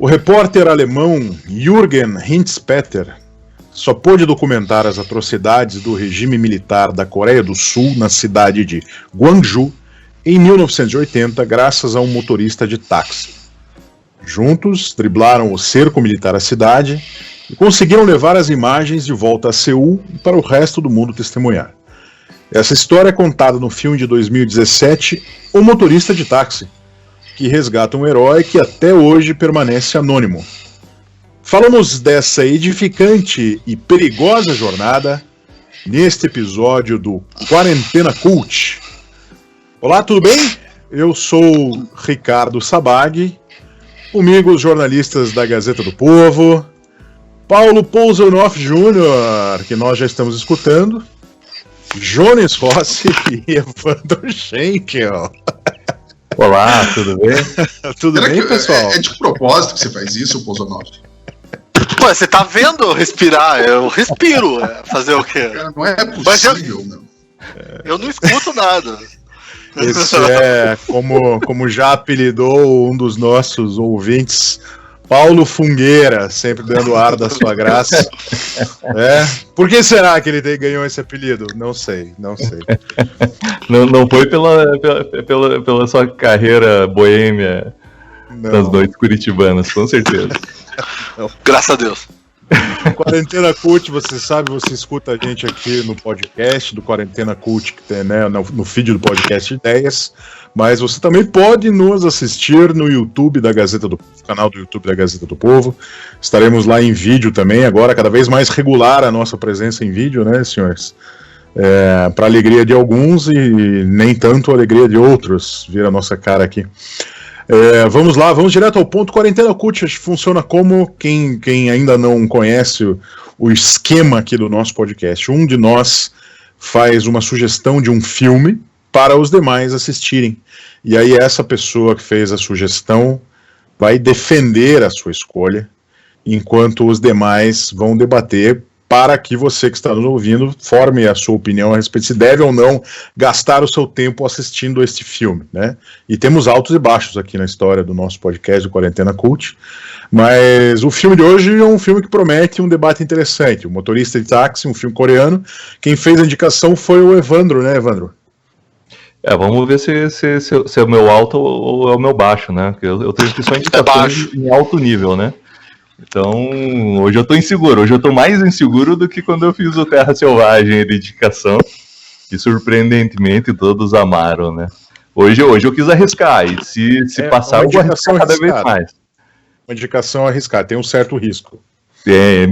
O repórter alemão Jürgen Hintzpeter só pôde documentar as atrocidades do regime militar da Coreia do Sul na cidade de Gwangju em 1980 graças a um motorista de táxi. Juntos, driblaram o cerco militar à cidade e conseguiram levar as imagens de volta a Seul para o resto do mundo testemunhar. Essa história é contada no filme de 2017, O Motorista de Táxi, que resgata um herói que até hoje permanece anônimo. Falamos dessa edificante e perigosa jornada neste episódio do Quarentena Cult. Olá, tudo bem? Eu sou Ricardo Sabag, comigo os jornalistas da Gazeta do Povo, Paulo Pouzanoff Jr., que nós já estamos escutando, Jones Rossi e Evandro Schenkel. Olá, tudo bem? Tudo bem, pessoal? É de propósito que você faz isso, Pouzanoff? Pô, você tá vendo eu respirar? Eu respiro. Fazer o quê? Cara, não é possível, meu. Eu não escuto nada. Esse é, como já apelidou um dos nossos ouvintes, Paulo Fungueira, sempre dando ar da sua graça. Por que será que ele ganhou esse apelido? Não sei. Não foi pela sua carreira boêmia das noites curitibanas, com certeza. Graças a Deus. Quarentena Cult, você sabe, você escuta a gente aqui no podcast do Quarentena Cult, que tem, né, no feed do podcast Ideias, mas você também pode nos assistir no YouTube da Gazeta do Povo, canal do YouTube da Gazeta do Povo. Estaremos lá em vídeo também, agora cada vez mais regular a nossa presença em vídeo, né, senhores? Para alegria de alguns e nem tanto alegria de outros, vir a nossa cara aqui. Vamos lá, vamos direto ao ponto. Quarentena Cult funciona como, quem ainda não conhece o esquema aqui do nosso podcast. Um de nós faz uma sugestão de um filme para os demais assistirem. E aí essa pessoa que fez a sugestão vai defender a sua escolha, enquanto os demais vão debater para que você que está nos ouvindo forme a sua opinião a respeito se deve ou não gastar o seu tempo assistindo este filme, né? E temos altos e baixos aqui na história do nosso podcast do Quarentena Cult, mas o filme de hoje é um filme que promete um debate interessante. O Motorista de Táxi, um filme coreano. Quem fez a indicação foi o Evandro, né, Evandro? Vamos ver se é o meu alto ou é o meu baixo, né? Porque eu tenho que só indicações em alto nível, né? Então, hoje eu tô inseguro. Hoje eu tô mais inseguro do que quando eu fiz o Terra Selvagem de indicação, que surpreendentemente todos amaram, né? Hoje eu quis arriscar, e se passar eu vou arriscar cada vez mais. Uma indicação arriscada, tem um certo risco. Tem,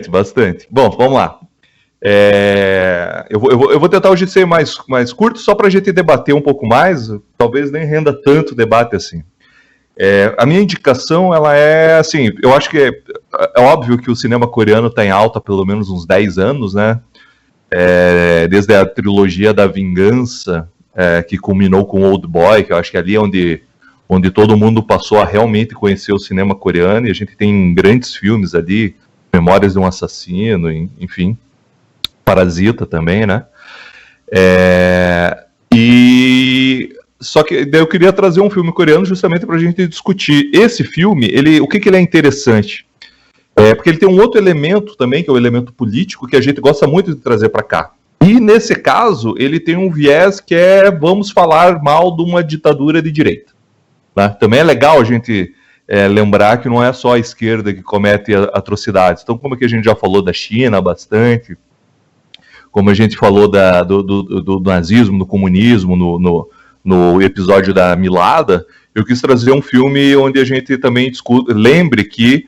bastante. Bom, vamos lá. Eu vou tentar hoje ser mais curto, só pra gente debater um pouco mais, talvez nem renda tanto debate assim. A minha indicação, ela é assim, eu acho que é óbvio que o cinema coreano está em alta há pelo menos uns 10 anos, né? Desde a trilogia da Vingança, que culminou com Old Boy, que eu acho que ali é onde todo mundo passou a realmente conhecer o cinema coreano, e a gente tem grandes filmes ali, Memórias de um Assassino, enfim, Parasita também, né? Só que daí eu queria trazer um filme coreano justamente para a gente discutir. Esse filme, o que ele é interessante? Porque ele tem um outro elemento também, que é o elemento político, que a gente gosta muito de trazer para cá. E nesse caso, ele tem um viés que vamos falar mal de uma ditadura de direita. Né? Também é legal a gente lembrar que não é só a esquerda que comete atrocidades. Então, como é que a gente já falou da China bastante, como a gente falou do nazismo, do comunismo, no episódio da Milada, eu quis trazer um filme onde a gente também lembre que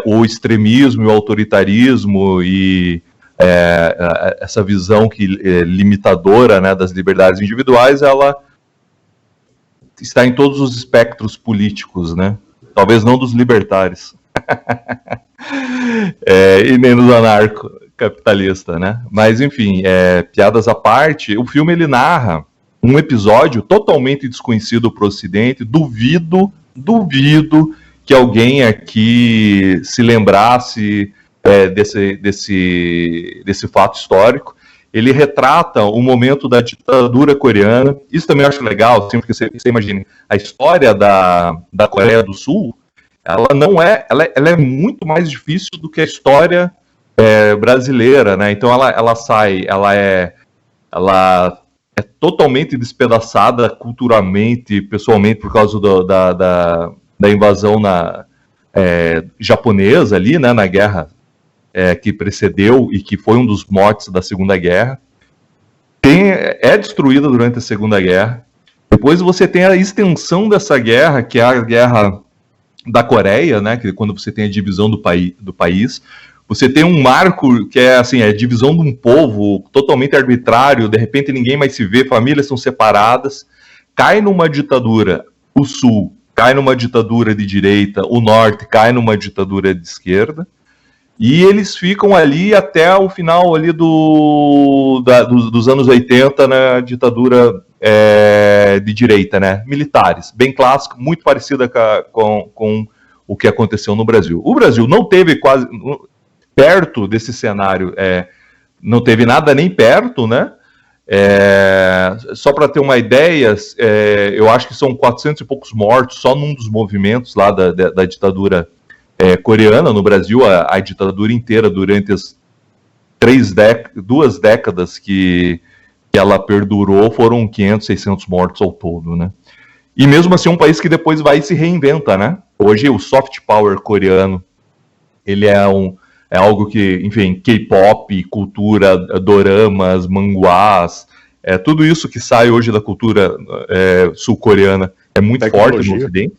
o extremismo, o autoritarismo e essa visão limitadora, né, das liberdades individuais, ela está em todos os espectros políticos, né? Talvez não dos libertários e nem dos anarcocapitalistas, né? Mas enfim, piadas à parte, o filme ele narra um episódio totalmente desconhecido para o Ocidente. Duvido que alguém aqui se lembrasse desse fato histórico. Ele retrata o momento da ditadura coreana. Isso também eu acho legal, assim, porque você imagina, a história da Coreia do Sul, ela não é, ela é muito mais difícil do que a história brasileira, né? Então ela é totalmente despedaçada culturalmente, pessoalmente, por causa da invasão japonesa ali, né, na guerra que precedeu e que foi um dos motes da Segunda Guerra. É destruída durante a Segunda Guerra. Depois você tem a extensão dessa guerra, que é a guerra da Coreia, né, que é quando você tem a divisão do país. Você tem um marco que é assim, a divisão de um povo totalmente arbitrário, de repente ninguém mais se vê, famílias são separadas, cai numa ditadura, o Sul cai numa ditadura de direita, o Norte cai numa ditadura de esquerda, e eles ficam ali até o final ali dos anos 80 na ditadura de direita, né? Militares, bem clássico, muito parecida com o que aconteceu no Brasil. O Brasil não teve quase perto desse cenário, não teve nada nem perto, né? Só para ter uma ideia, eu acho que são 400 e poucos mortos só num dos movimentos lá da ditadura coreana no Brasil, a ditadura inteira durante as 2 décadas que ela perdurou, foram 500, 600 mortos ao todo, né? E mesmo assim, um país que depois vai e se reinventa, né? Hoje o soft power coreano, ele é algo que, enfim, K-pop, cultura, doramas, manguás, tudo isso que sai hoje da cultura sul-coreana é muito forte no Ocidente.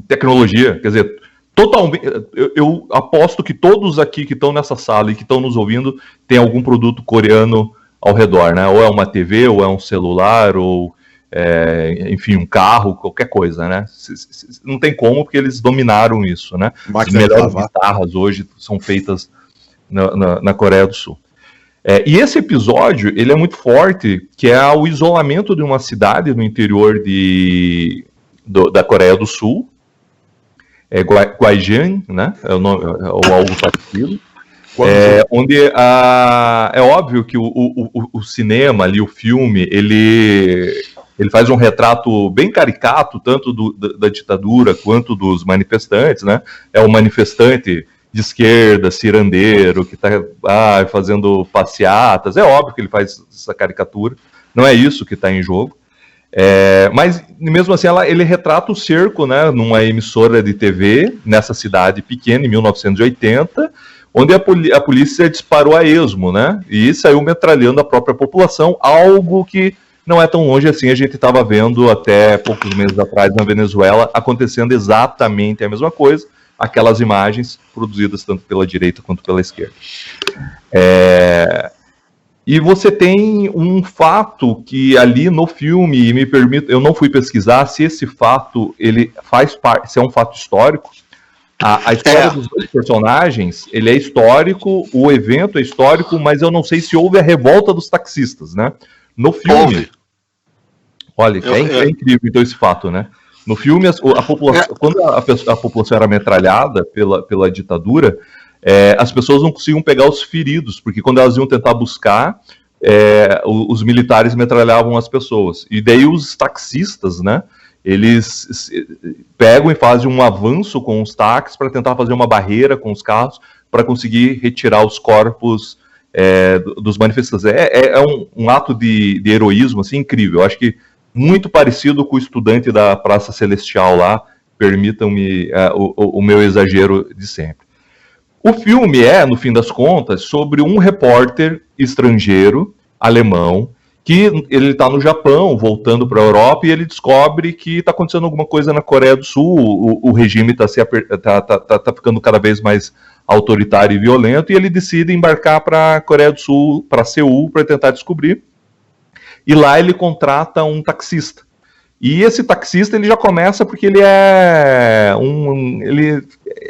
Tecnologia, quer dizer, totalmente. Eu aposto que todos aqui que estão nessa sala e que estão nos ouvindo têm algum produto coreano ao redor, né? Ou é uma TV, ou é um celular, ou enfim, um carro, qualquer coisa, né? Não tem como, porque eles dominaram isso, né? As melhores guitarras hoje são feitas na Coreia do Sul. E esse episódio, ele é muito forte, que é o isolamento de uma cidade no interior da Coreia do Sul, Gwaejeon, né? Ou algo parecido. Onde é óbvio que o cinema ali, o filme, ele faz um retrato bem caricato, tanto da ditadura quanto dos manifestantes, né? É um manifestante de esquerda, cirandeiro, que está fazendo passeatas. É óbvio que ele faz essa caricatura, não é isso que está em jogo. Mas mesmo assim ele retrata o cerco, né, numa emissora de TV nessa cidade pequena em 1980, onde a polícia disparou a esmo, né, e saiu metralhando a própria população, algo que não é tão longe assim. A gente estava vendo até poucos meses atrás na Venezuela acontecendo exatamente a mesma coisa, aquelas imagens produzidas tanto pela direita quanto pela esquerda. E você tem um fato que ali no filme, e me permito, eu não fui pesquisar se esse fato ele faz parte, se é um fato histórico. A história dos dois personagens, ele é histórico, o evento é histórico, mas eu não sei se houve a revolta dos taxistas, né? No filme, olha, é incrível então esse fato, né? No filme, a população, quando a população era metralhada pela ditadura, as pessoas não conseguiam pegar os feridos, porque quando elas iam tentar buscar, os militares metralhavam as pessoas. E daí os taxistas, né, eles pegam e fazem um avanço com os táxis para tentar fazer uma barreira com os carros para conseguir retirar os corpos dos manifestantes. Um ato de heroísmo assim, incrível. Eu acho que muito parecido com o estudante da Praça Celestial lá, permitam-me o meu exagero de sempre. O filme no fim das contas, sobre um repórter estrangeiro, alemão, que ele está no Japão, voltando para a Europa, e ele descobre que está acontecendo alguma coisa na Coreia do Sul, o regime está ficando cada vez mais autoritário e violento, e ele decide embarcar para a Coreia do Sul, para Seul, para tentar descobrir. E lá ele contrata um taxista. E esse taxista, ele já começa porque ele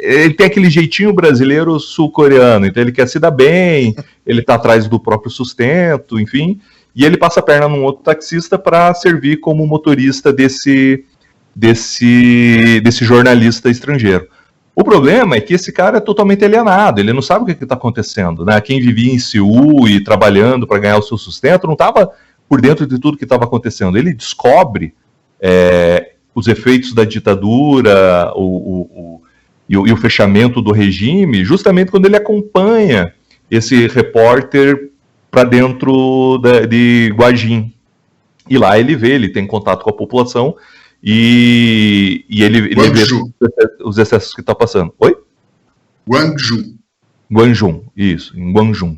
ele tem aquele jeitinho brasileiro sul-coreano, então ele quer se dar bem, ele está atrás do próprio sustento, enfim, e ele passa a perna num outro taxista para servir como motorista desse jornalista estrangeiro. O problema é que esse cara é totalmente alienado, ele não sabe o que está acontecendo, né? Quem vivia em Seul e trabalhando para ganhar o seu sustento não estava por dentro de tudo que estava acontecendo. Ele descobre os efeitos da ditadura, e o fechamento do regime, justamente quando ele acompanha esse repórter para dentro de Guajin. E lá ele tem contato com a população e ele vê os excessos que está passando. Oi? Guanjun, isso, em Guanjun.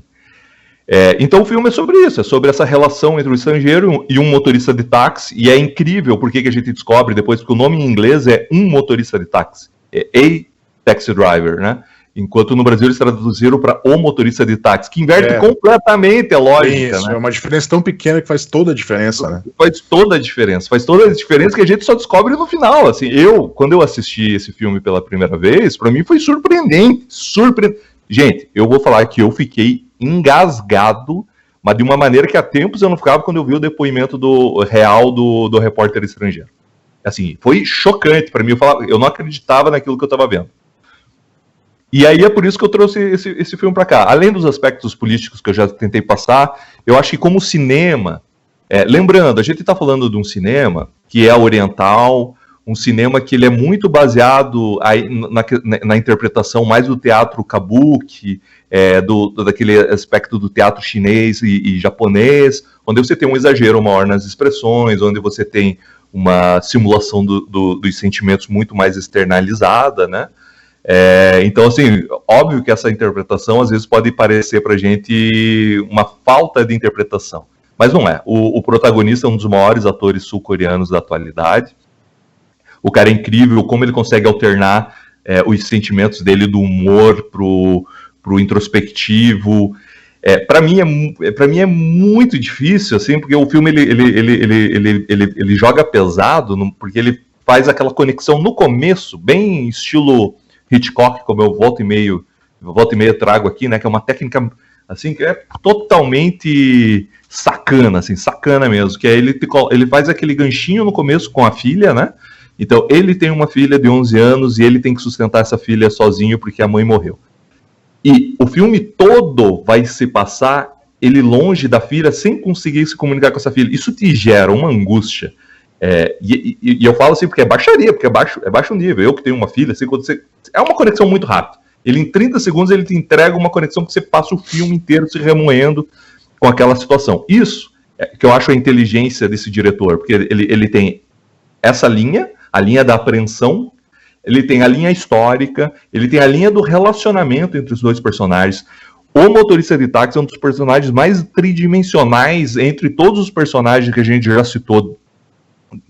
Então o filme é sobre isso, é sobre essa relação entre o estrangeiro e um motorista de táxi, e é incrível porque que a gente descobre depois que o nome em inglês é um motorista de táxi, é a taxi driver, né? Enquanto no Brasil eles traduziram para o motorista de táxi, que inverte completamente a lógica. Isso, né? É uma diferença tão pequena que faz toda a diferença, né? Faz toda a diferença que a gente só descobre no final. Assim, quando eu assisti esse filme pela primeira vez, para mim foi surpreendente. Gente, eu vou falar que eu fiquei engasgado, mas de uma maneira que há tempos eu não ficava quando eu vi o depoimento real do repórter estrangeiro. Assim, foi chocante para mim. Eu não acreditava naquilo que eu estava vendo. E aí é por isso que eu trouxe esse filme para cá. Além dos aspectos políticos que eu já tentei passar, eu acho que como cinema... lembrando, a gente está falando de um cinema que é oriental, um cinema que ele é muito baseado na interpretação mais do teatro kabuki, daquele aspecto do teatro chinês e japonês, onde você tem um exagero maior nas expressões, onde você tem uma simulação dos sentimentos muito mais externalizada, né? Então, assim, óbvio que essa interpretação às vezes pode parecer pra gente uma falta de interpretação, mas não é. O protagonista é um dos maiores atores sul-coreanos da atualidade. O cara é incrível, como ele consegue alternar os sentimentos dele do humor pro introspectivo. Para mim é muito difícil, assim, porque o filme ele joga pesado, porque ele faz aquela conexão no começo, bem estilo Hitchcock, como eu volta e meia trago aqui, né, que é uma técnica assim que é totalmente sacana, assim, sacana mesmo, que é ele faz aquele ganchinho no começo com a filha, né? Então ele tem uma filha de 11 anos e ele tem que sustentar essa filha sozinho porque a mãe morreu. E o filme todo vai se passar ele longe da filha sem conseguir se comunicar com essa filha. Isso te gera uma angústia. E eu falo assim porque é baixaria, porque é baixo nível. Eu que tenho uma filha, assim, é uma conexão muito rápida. Ele em 30 segundos ele te entrega uma conexão que você passa o filme inteiro se remoendo com aquela situação. Isso é que eu acho a inteligência desse diretor, porque ele tem essa linha, a linha da apreensão, ele tem a linha histórica, ele tem a linha do relacionamento entre os dois personagens. O motorista de táxi é um dos personagens mais tridimensionais entre todos os personagens que a gente já citou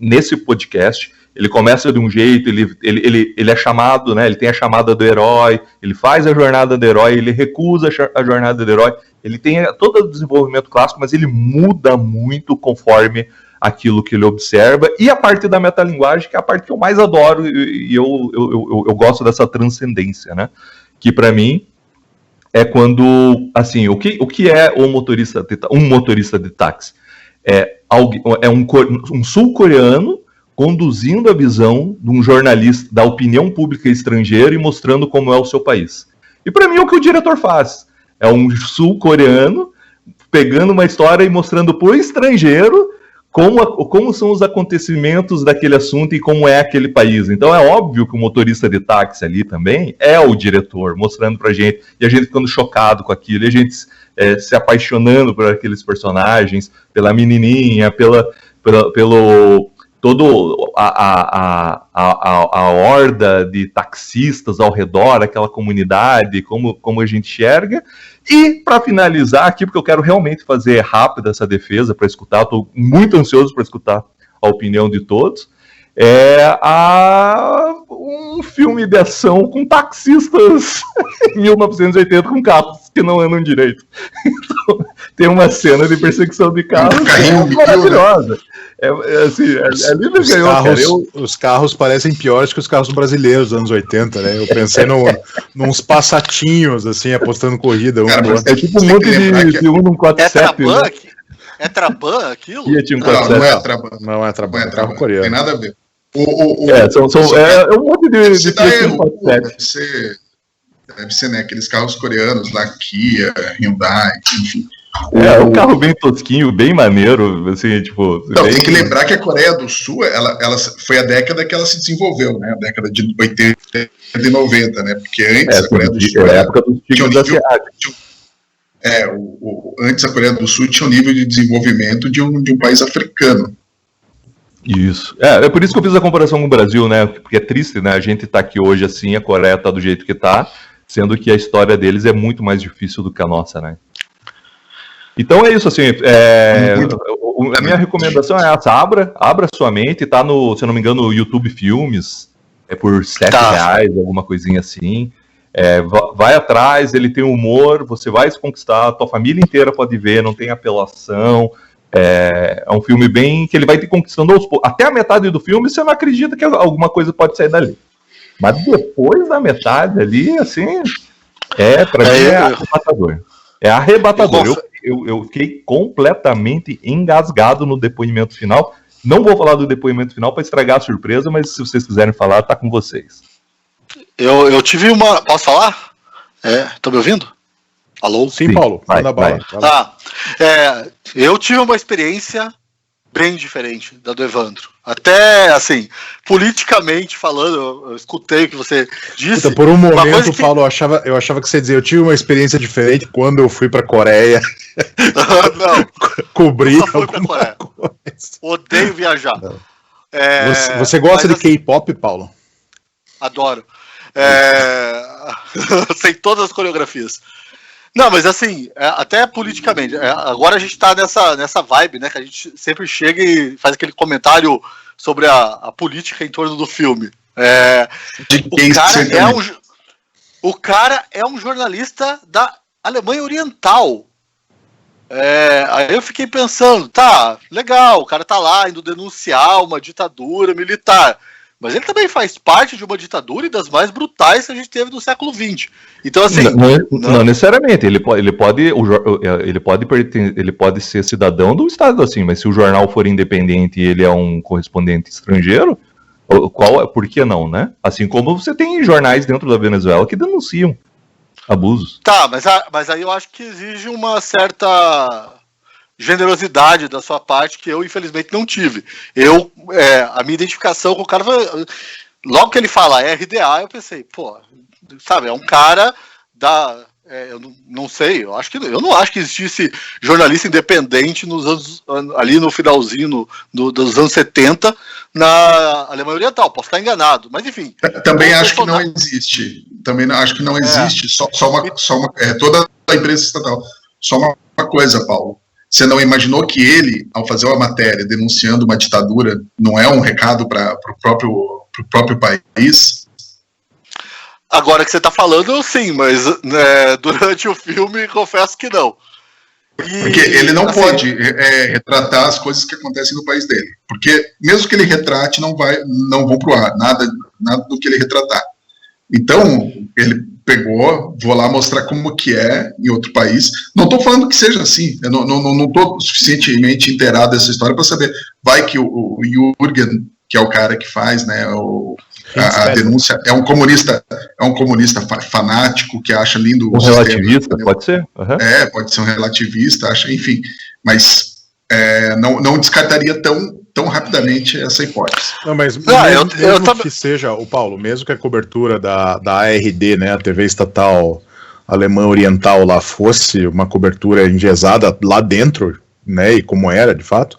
nesse podcast. Ele começa de um jeito, ele é chamado, né? Ele tem a chamada do herói, ele faz a jornada do herói, ele recusa a jornada do herói, ele tem todo o desenvolvimento clássico, mas ele muda muito conforme aquilo que ele observa, e a parte da metalinguagem, que é a parte que eu mais adoro, e eu gosto dessa transcendência, né? Que para mim é quando, assim, o que é um motorista de táxi? É um sul-coreano conduzindo a visão de um jornalista da opinião pública estrangeira e mostrando como é o seu país. E para mim é o que o diretor faz. É um sul-coreano pegando uma história e mostrando para o estrangeiro como são os acontecimentos daquele assunto e como é aquele país. Então é óbvio que o motorista de táxi ali também é o diretor, mostrando pra gente, e a gente ficando chocado com aquilo, e a gente se apaixonando por aqueles personagens, pela menininha, pelo todo a horda de taxistas ao redor, aquela comunidade, como a gente enxerga. E, para finalizar aqui, porque eu quero realmente fazer rápido essa defesa para escutar, estou muito ansioso para escutar a opinião de todos, um filme de ação com taxistas em 1980 com carros que não andam direito. Então, tem uma cena de perseguição de carros maravilhosa. Os carros parecem piores que os carros brasileiros dos anos 80, né? Eu pensei nos passatinhos, assim, apostando corrida. Cara, é tipo um monte de 147. É Traban aquilo? Não é Traban. Não é Traban, é carro coreano. Tem nada a ver. É um monte de 147. Deve ser, né, aqueles carros coreanos lá, Kia, Hyundai, enfim. É um carro bem tosquinho, bem maneiro, assim, tipo... Não, bem... tem que lembrar que a Coreia do Sul, ela foi a década que ela se desenvolveu, né? A década de 80 e 90, né? Porque antes a Coreia do Sul... É a época dos tigres asiáticos. Antes a Coreia do Sul tinha um nível de desenvolvimento de um país africano. Isso. É por isso que eu fiz a comparação com o Brasil, né? Porque é triste, né? A gente tá aqui hoje assim, a Coreia tá do jeito que tá, sendo que a história deles é muito mais difícil do que a nossa, né? Então é isso, assim, a minha recomendação é essa, abra sua mente, tá no, se eu não me engano, no YouTube Filmes, é por R$7, alguma coisinha assim, vai atrás, ele tem humor, você vai se conquistar, a tua família inteira pode ver, não tem apelação, é um filme bem, que ele vai te conquistando aos poucos, até a metade do filme você não acredita que alguma coisa pode sair dali, mas depois da metade ali, assim, pra mim é arrebatador. É arrebatador. Eu fiquei completamente engasgado no depoimento final. Não vou falar do depoimento final para estragar a surpresa, mas se vocês quiserem falar, tá com vocês. Eu tive uma... Posso falar? Estão me ouvindo? Alô? Sim, Paulo. Vai. Eu tive uma experiência bem diferente da do Evandro. Até, assim, politicamente falando, eu escutei o que você disse. Puta, por um momento, Paulo, eu achava que você ia dizer, eu tive uma experiência diferente quando eu fui pra Coreia. Não. Cobrir Nunca fui pra Coreia. coisa. Odeio viajar. Você gosta mas, de K-pop, Paulo? Adoro. Sei todas as coreografias. Não, mas assim, até politicamente, agora a gente tá nessa vibe, né, que a gente sempre chega e faz aquele comentário sobre a política em torno do filme. O cara é um jornalista da Alemanha Oriental. Aí eu fiquei pensando, tá, legal, o cara tá lá indo denunciar uma ditadura militar. Mas ele também faz parte de uma ditadura e das mais brutais que a gente teve no século XX. Então, assim... Não necessariamente. Ele pode ser cidadão do Estado, assim, mas se o jornal for independente e ele é um correspondente estrangeiro, por que não, né? Assim como você tem jornais dentro da Venezuela que denunciam abusos. Tá, mas aí eu acho que exige uma certa... generosidade da sua parte que eu infelizmente não tive. A minha identificação com o cara foi, logo que ele fala RDA, eu pensei, pô, sabe, é um cara eu não sei, eu não acho que existisse jornalista independente nos anos, ali no finalzinho dos anos 70 na Alemanha Oriental, posso estar enganado, mas enfim. Também acho que não existe. Também acho que não existe, toda a imprensa estatal. Só uma coisa, Paulo. Você não imaginou que ele, ao fazer uma matéria denunciando uma ditadura, não é um recado para o próprio país? Agora que você está falando, sim, mas durante o filme, confesso que não. Porque ele não pode retratar as coisas que acontecem no país dele. Porque mesmo que ele retrate, não vão para o ar, nada do que ele retratar. Então, ele pegou, vou lá mostrar como que é em outro país. Não estou falando que seja assim, eu não estou suficientemente inteirado dessa história para saber. Vai que o Jürgen, que é o cara que faz, né, a denúncia, é um comunista fanático que acha lindo o sistema, relativista, entendeu? Pode ser? Uhum. Pode ser um relativista, acha, enfim, mas não descartaria tão rapidamente essa hipótese. Não, mas mesmo que seja, o Paulo, mesmo que a cobertura da ARD, né, a TV estatal alemã oriental lá, fosse uma cobertura enviesada lá dentro, né, e como era de fato,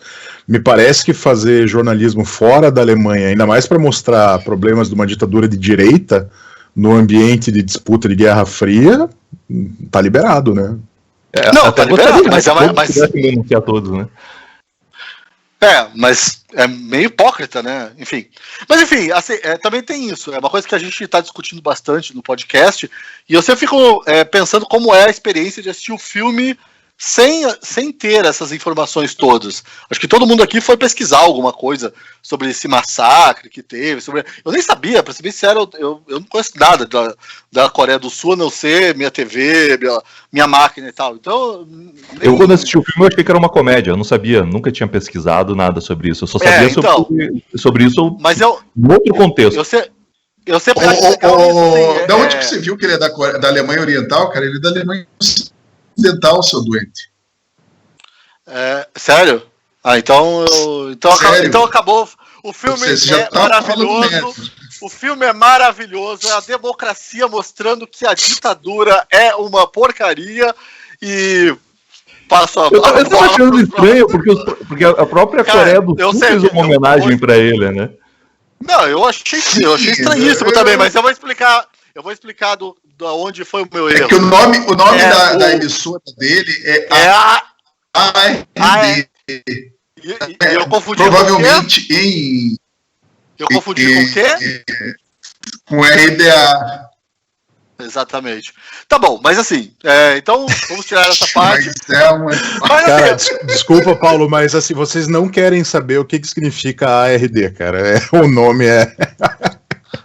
me parece que fazer jornalismo fora da Alemanha, ainda mais para mostrar problemas de uma ditadura de direita no ambiente de disputa de Guerra Fria, tá liberado, né? Não, tá liberado, mas denunciar todos, né? Mas é meio hipócrita, né? Enfim. Mas enfim, assim, também tem isso. É uma coisa que a gente está discutindo bastante no podcast. E eu sempre fico pensando como é a experiência de assistir o filme sem ter essas informações todas. Acho que todo mundo aqui foi pesquisar alguma coisa sobre esse massacre que teve. Eu nem sabia, para ser bem sincero, eu não conheço nada da Coreia do Sul, a não ser minha TV, minha máquina e tal. Então, eu quando assisti o filme eu achei que era uma comédia, eu não sabia, nunca tinha pesquisado nada sobre isso. Eu só sabia sobre isso em outro contexto. Eu sempre acho legal isso. Da onde que você viu que ele é da Alemanha Oriental, cara? Ele é da Alemanha Ocidental, seu doente. Sério? Então Sério? então acabou. O filme Você já é tá maravilhoso. falando O filme é maravilhoso. É a democracia mostrando que a ditadura é uma porcaria e passo a Eu tô bola achando pros estranho, porque a própria Cara, Coreia do eu Sul sei fez que uma homenagem pra ele, né? Não, eu achei estranhíssimo também, mas eu vou explicar da onde foi o meu erro. É que o nome da o- emissora dele é É a ARD. e eu confundi com o quê? Provavelmente em. Eu confundi com o quê? Com RDA. Exatamente. Tá bom, mas assim, então vamos tirar essa parte. Mas é uma. Mas, Cara, assim, desculpa, Paulo, mas assim, vocês não querem saber o que significa ARD, cara. O nome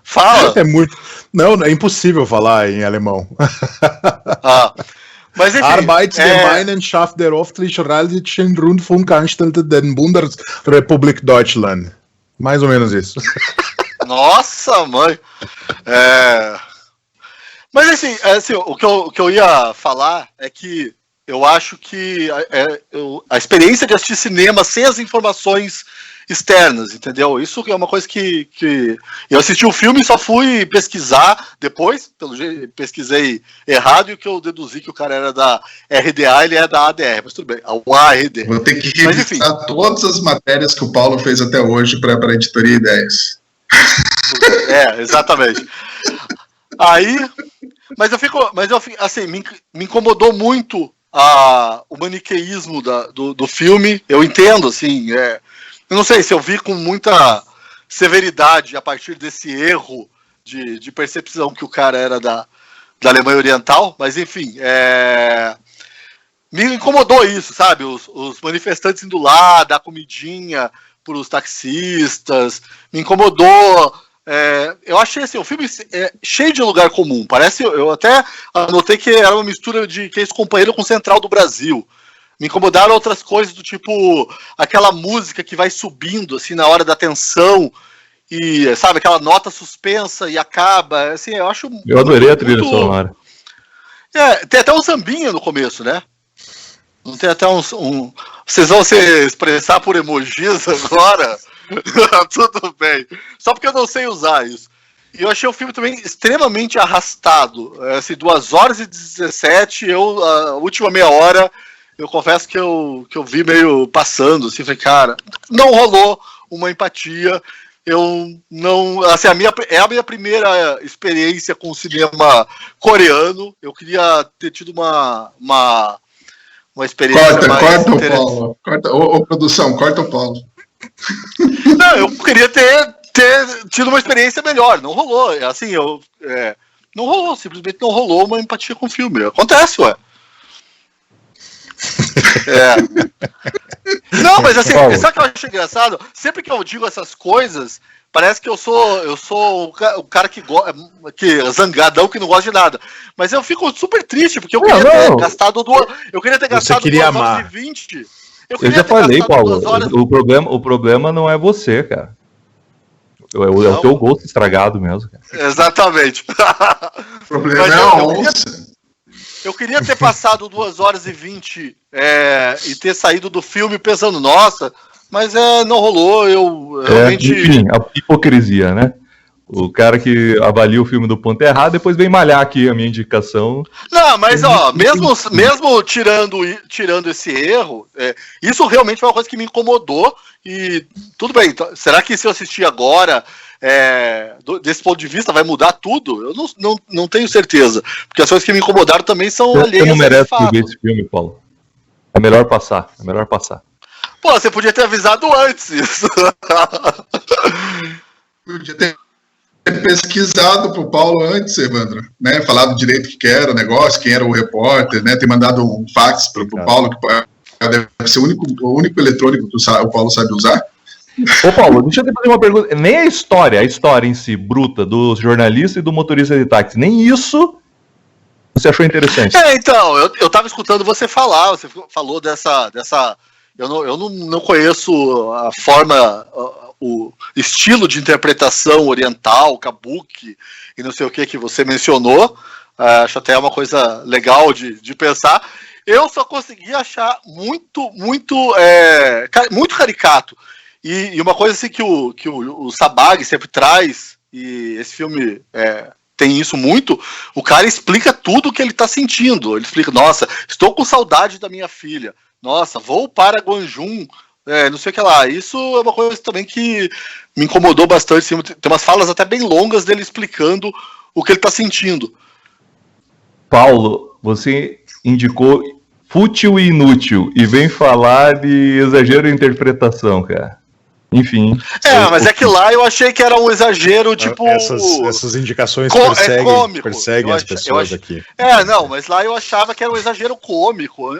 fala. é muito. Não, é impossível falar em alemão. Mas enfim. Arbeitsgemeinschaft der öffentlich-rechtlichen Rundfunkanstalten der Bundesrepublik Deutschland. Mais ou menos isso. Nossa, mãe. Mas assim, o que eu ia falar é que eu acho que a experiência de assistir cinema sem as informações externas, entendeu? Isso é uma coisa que eu assisti o filme e só fui pesquisar depois, pelo jeito, pesquisei errado e o que eu deduzi que o cara era da RDA, ele é da ADR, mas tudo bem, o ARD. Vou ter que revisar todas as matérias que o Paulo fez até hoje para a Editoria Ideias. Exatamente. Aí, mas eu fico assim, me incomodou muito o maniqueísmo do filme. Eu entendo, assim, eu não sei se eu vi com muita severidade a partir desse erro de percepção que o cara era da Alemanha Oriental, mas enfim, me incomodou isso, sabe? Os manifestantes indo lá, dar comidinha para os taxistas, me incomodou. Eu achei assim, o filme cheio de lugar comum. Parece, eu até anotei que era uma mistura de Que Esse Companheiro com Central do Brasil. Me incomodaram outras coisas do tipo aquela música que vai subindo assim na hora da tensão e sabe aquela nota suspensa e acaba. Assim, eu acho. Eu adorei a trilha sonora. Tem até um sambinha no começo, né? Não tem até Vocês vão se expressar por emojis agora? Tudo bem. Só porque eu não sei usar isso. E eu achei o filme também extremamente arrastado. Assim, 2h17, a última meia hora, eu confesso que eu vi meio passando, assim, falei, cara, não rolou uma empatia. Eu não. Assim, a minha primeira experiência com o cinema coreano. Eu queria ter tido uma experiência corta o Paulo. Ô, produção, corta o Paulo. Não, eu queria ter tido uma experiência melhor. Não rolou. Assim, não rolou. Simplesmente não rolou uma empatia com o filme. Acontece, ué. Não, mas assim, sabe o que eu acho engraçado? Sempre que eu digo essas coisas, parece que eu sou o cara que é zangadão, que não gosta de nada. Mas eu fico super triste, porque eu queria ter gastado 2h20. Eu já falei, Paulo, o problema não é você, cara. É o teu gosto estragado mesmo, cara. Exatamente. O problema é a onça. Eu queria ter passado 2h20 e ter saído do filme pensando, nossa, mas não rolou, eu realmente... Enfim, a hipocrisia, né? O cara que avalia o filme do ponto errado, depois vem malhar aqui a minha indicação. Não, mas mesmo tirando esse erro, isso realmente foi uma coisa que me incomodou. E tudo bem, então, será que se eu assistir agora, desse ponto de vista, vai mudar tudo? Eu não tenho certeza. Porque as coisas que me incomodaram também são alheias. Você não merece ver esse filme, Paulo. É melhor passar. Pô, você podia ter avisado antes isso. Podia ter pesquisado pro Paulo antes, Evandro, né? Falado direito o que era o negócio, quem era o repórter, né? Ter mandado um fax pro Paulo, que deve ser o único eletrônico que o Paulo sabe usar. Ô, Paulo, deixa eu te fazer uma pergunta. Nem a história em si, bruta, do jornalista e do motorista de táxi, nem isso você achou interessante? Então, eu tava escutando você falar, você falou dessa eu não conheço a forma, o estilo de interpretação oriental, kabuki e não sei o que você mencionou. Acho até uma coisa legal de pensar. eu só consegui achar muito caricato. E uma coisa assim que o Sabag sempre traz, e esse filme tem isso muito, o cara explica tudo o que ele tá sentindo. Ele explica, nossa, estou com saudade da minha filha. Nossa, vou para Guanjum, não sei o que lá. Isso é uma coisa também que me incomodou bastante. Assim, tem umas falas até bem longas dele explicando o que ele tá sentindo. Paulo, você indicou fútil e inútil e vem falar de exagero de interpretação, cara. Enfim. Mas é que lá eu achei que era um exagero, tipo... Essas indicações perseguem as pessoas aqui. Mas lá eu achava que era um exagero cômico,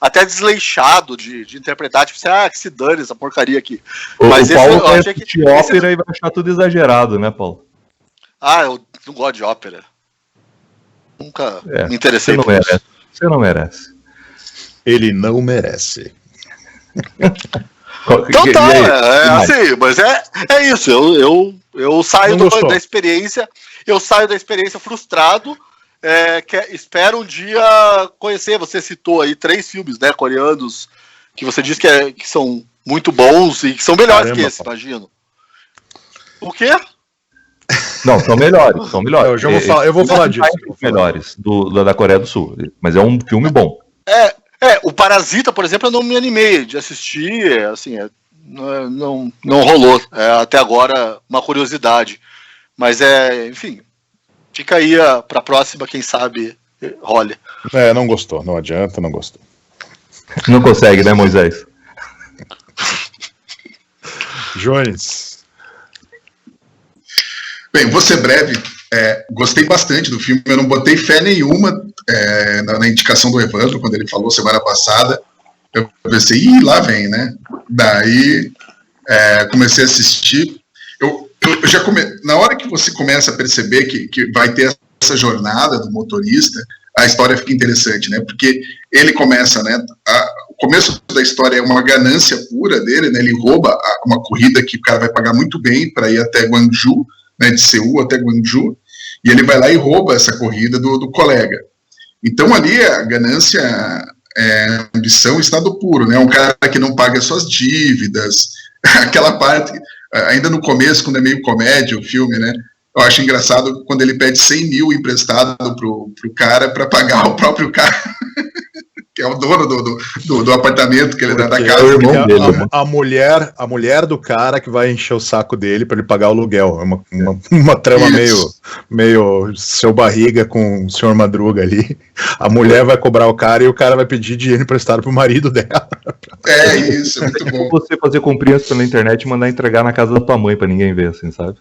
até desleixado de interpretar, tipo, que se dane essa porcaria aqui. Mas o Paulo vai assistir ópera e vai achar tudo exagerado, né, Paulo? Eu não gosto de ópera. Nunca me interessei por isso. Você não merece. Ele não merece. Então tá, assim, mas é isso, eu saio da experiência, frustrado, espero um dia conhecer. Você citou aí 3 filmes, né, coreanos, que você disse que são muito bons e que são melhores que esse, imagino. O quê? Não, são melhores. Eu vou falar disso. Melhores da Coreia do Sul, mas é um filme bom. O Parasita, por exemplo, eu não me animei de assistir, assim, não rolou. Até agora, uma curiosidade. Mas enfim, fica aí pra próxima, quem sabe role. Não gostou, não adianta, não gostou. Não consegue, né, Moisés? Jones. Bem, vou ser breve. Gostei bastante do filme, eu não botei fé nenhuma na indicação do Evandro, quando ele falou semana passada. Eu pensei, lá vem, né? Daí comecei a assistir. Eu já na hora que você começa a perceber que vai ter essa jornada do motorista, a história fica interessante, né? Porque ele começa, né? O começo da história é uma ganância pura dele, né? Ele rouba uma corrida que o cara vai pagar muito bem para ir até Gwangju, né? De Seul até Gwangju. E ele vai lá e rouba essa corrida do colega. Então ali a ganância, a ambição, estado puro, né? Um cara que não paga suas dívidas, aquela parte, ainda no começo, quando é meio comédia o filme, né? Eu acho engraçado quando ele pede 100 mil emprestado pro cara para pagar o próprio cara, que é o dono do apartamento que ele dá da casa. É o irmão dele, né? A mulher do cara que vai encher o saco dele para ele pagar o aluguel. É uma trama meio seu barriga com o senhor Madruga ali. A mulher vai cobrar o cara e o cara vai pedir dinheiro emprestado pro marido dela. Isso, é muito bom. Você fazer comprinhas pela internet e mandar entregar na casa da tua mãe para ninguém ver, assim, sabe?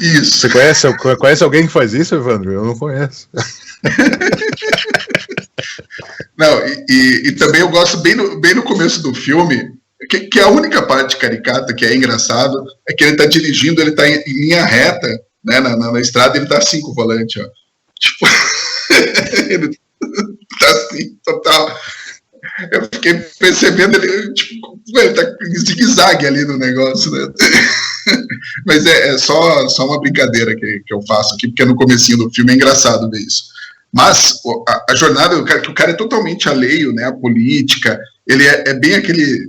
Isso. Você conhece alguém que faz isso, Evandro? Eu não conheço. Não, e também eu gosto bem no começo do filme, que a única parte caricata que é engraçado é que ele tá dirigindo, ele tá em linha reta, né, na estrada, ele tá assim com o volante, ó. Tipo, ele tá assim, total. Eu fiquei percebendo ele, tipo, ele tá em zigue-zague ali no negócio, né? Mas é só uma brincadeira que eu faço aqui, porque no comecinho do filme é engraçado ver isso. Mas a jornada do cara, que o cara é totalmente alheio, né, à política, ele é bem aquele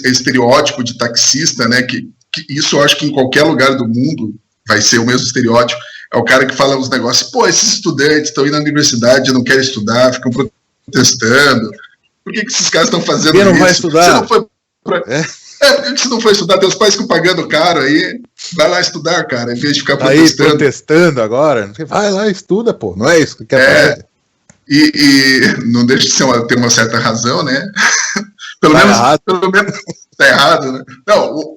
estereótipo de taxista, né, que isso eu acho que em qualquer lugar do mundo vai ser o mesmo estereótipo. É o cara que fala uns negócios, esses estudantes estão indo na universidade, não querem estudar, ficam protestando. Por que esses caras estão fazendo isso? Não vai estudar? Você não foi por que você não foi estudar? Teus pais ficam pagando caro aí. Vai lá estudar, cara, em vez de ficar protestando. Aí, protestando agora. Vai lá, estuda, pô. Não é isso que quer fazer. E não deixa de ter uma certa razão, né? Pelo menos tá errado, né? Não,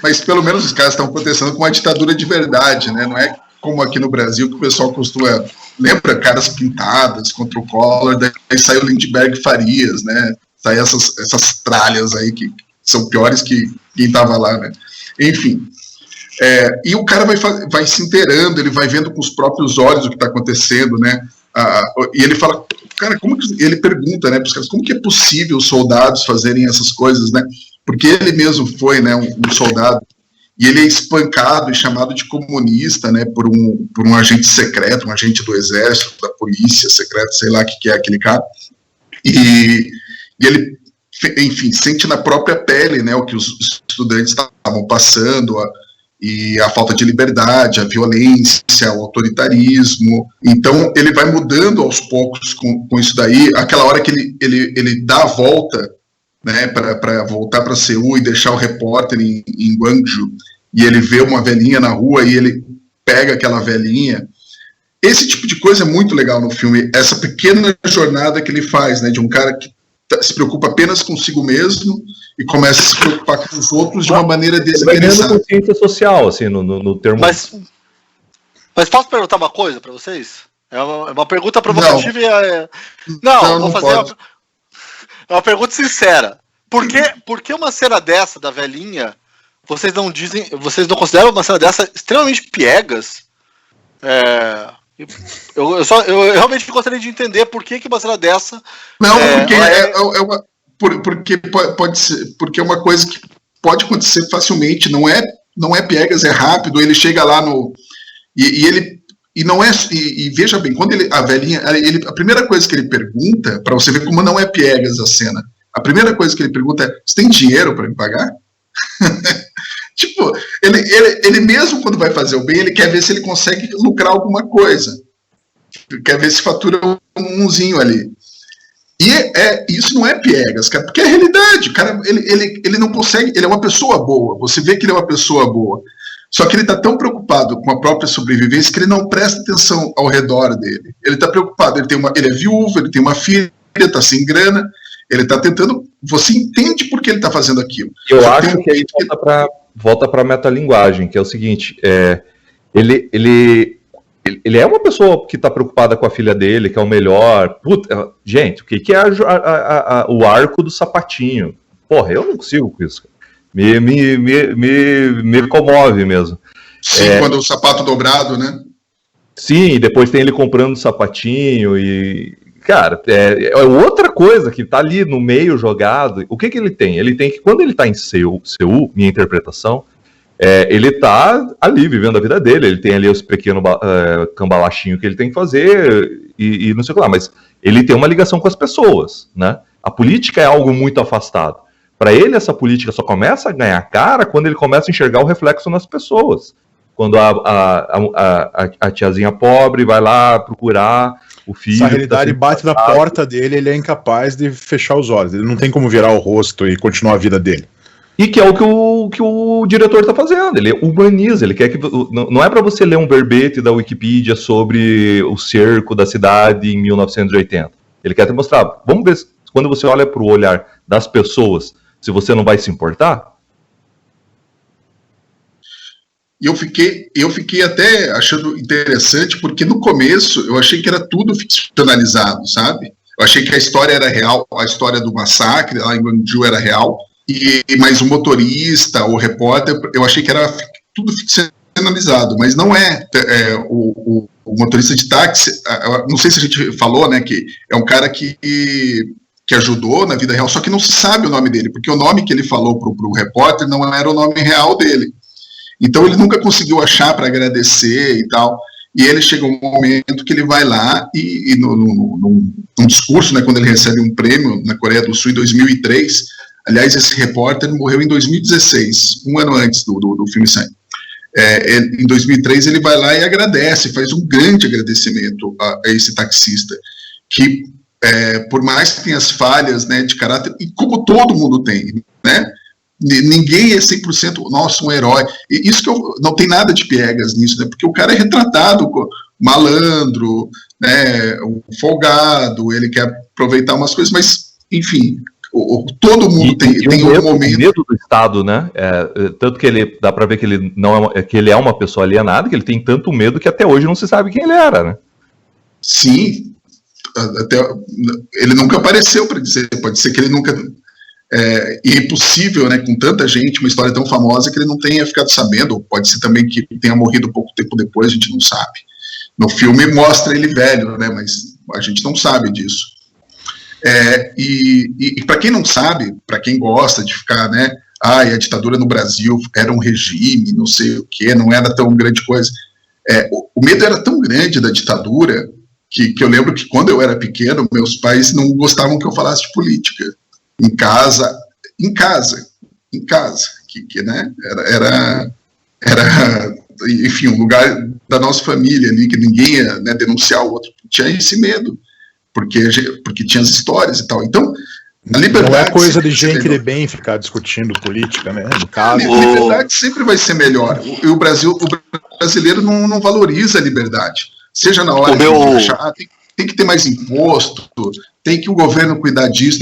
mas pelo menos os caras estão protestando com uma ditadura de verdade, né? Não é como aqui no Brasil que o pessoal costuma... Lembra? Caras pintadas contra o Collor, daí saiu Lindbergh Farias, né? Sai essas tralhas aí que são piores que quem tava lá, né? Enfim. E o cara vai se inteirando, ele vai vendo com os próprios olhos o que está acontecendo, né? E ele fala, cara, ele pergunta, né, para os caras, como que é possível os soldados fazerem essas coisas, né? Porque ele mesmo foi, né, um soldado. e ele é espancado e chamado de comunista, né, por um agente secreto, um agente do exército, da polícia secreta, sei lá o que é aquele cara, e ele, enfim, sente na própria pele, né, o que os estudantes estavam passando, e a falta de liberdade, a violência, o autoritarismo. Então ele vai mudando aos poucos com isso daí. Aquela hora que ele dá a volta, né, para voltar para Seul e deixar o repórter em Gwangju, e ele vê uma velhinha na rua e ele pega aquela velhinha. Esse tipo de coisa é muito legal no filme, essa pequena jornada que ele faz, né, de um cara que se preocupa apenas consigo mesmo e começa a se preocupar com os outros de uma maneira desinteressada. Vai consciência social, assim, no termo... Mas posso perguntar uma coisa para vocês? É uma pergunta provocativa e... Não, vou fazer uma pergunta sincera. Por que uma cena dessa, da velhinha, vocês não consideram uma cena dessa extremamente piegas? Eu realmente gostaria de entender por que uma cena dessa... Não, porque pode ser, porque é uma coisa que pode acontecer facilmente, não é piegas, é rápido, ele chega lá no... E não é... E veja bem, quando a velhinha... a primeira coisa que ele pergunta, para você ver como não é piegas a cena, a primeira coisa que ele pergunta é: você tem dinheiro para me pagar? Tipo, ele mesmo quando vai fazer o bem, ele quer ver se ele consegue lucrar alguma coisa. Quer ver se fatura umzinho ali. E isso não é piegas, cara, porque é a realidade. O cara, ele não consegue, ele é uma pessoa boa, você vê que ele é uma pessoa boa. Só que ele está tão preocupado com a própria sobrevivência que ele não presta atenção ao redor dele. Ele está preocupado, ele é viúvo, ele tem uma filha, está sem grana, ele está tentando... Você entende por que ele está fazendo aquilo. Eu acho que aí volta para a metalinguagem, que é o seguinte, ele é uma pessoa que está preocupada com a filha dele, que é o melhor. Puta, gente, o que é o arco do sapatinho? Porra, eu não consigo com isso. Me comove mesmo. Sim, quando o sapato dobrado, né? Sim, depois tem ele comprando o sapatinho e... Cara, é outra coisa que tá ali no meio jogado. O que ele tem? Ele tem que, quando ele tá em Seul, minha interpretação, ele tá ali vivendo a vida dele, ele tem ali os pequenos cambalachinhos que ele tem que fazer e não sei o que lá, mas ele tem uma ligação com as pessoas, né? A política é algo muito afastado. Para ele, essa política só começa a ganhar cara quando ele começa a enxergar o reflexo nas pessoas. Quando a tiazinha pobre vai lá procurar o filho... Essa realidade bate na porta dele, ele é incapaz de fechar os olhos, ele não tem como virar o rosto e continuar a vida dele. E que é o que o diretor está fazendo, ele humaniza, ele quer que... Não é para você ler um verbete da Wikipedia sobre o cerco da cidade em 1980. Ele quer te mostrar, vamos ver, quando você olha para o olhar das pessoas, se você não vai se importar. E eu fiquei até achando interessante, porque no começo eu achei que era tudo ficcionalizado, sabe? Eu achei que a história era real, a história do massacre lá em Gwangju era real, mas o motorista, o repórter, eu achei que era tudo ficcionalizado, mas não é. O motorista de táxi, não sei se a gente falou, né, que é um cara que ajudou na vida real, só que não se sabe o nome dele, porque o nome que ele falou pro repórter não era o nome real dele. Então ele nunca conseguiu achar para agradecer e tal. E ele chega um momento que ele vai lá e num discurso, né, quando ele recebe um prêmio na Coreia do Sul em 2003, aliás, esse repórter morreu em 2016, um ano antes do filme sair. Em 2003 ele vai lá e agradece, faz um grande agradecimento a esse taxista, que por mais que tenha as falhas, né, de caráter, e como todo mundo tem, né, ninguém é 100%, nossa, um herói. E isso que não tem nada de piegas nisso, né? Porque o cara é retratado malandro, né? Um folgado, ele quer aproveitar umas coisas, mas, enfim, todo mundo tem um momento. O medo do Estado, né? Tanto que ele dá para ver que ele que ele é uma pessoa alienada, que ele tem tanto medo que até hoje não se sabe quem ele era, né? Sim, até ele nunca apareceu para dizer, pode ser que ele nunca. E é impossível, né, com tanta gente, uma história tão famosa, que ele não tenha ficado sabendo, ou pode ser também que tenha morrido pouco tempo depois, a gente não sabe. No filme mostra ele velho, né, mas a gente não sabe disso. E para quem não sabe, para quem gosta de ficar, né, a ditadura no Brasil era um regime, não sei o que, não era tão grande coisa. O medo era tão grande da ditadura que eu lembro que quando eu era pequeno, meus pais não gostavam que eu falasse de política. Em casa, que né, era, enfim, um lugar da nossa família ali, que ninguém ia, né, denunciar o outro. Tinha esse medo, porque tinha as histórias e tal. Então, a liberdade... Não é coisa de gente de bem ficar discutindo política, né? No caso. A liberdade sempre vai ser melhor. O brasileiro não valoriza a liberdade. Seja na hora de achar, tem que ter mais imposto, tem que o governo cuidar disso.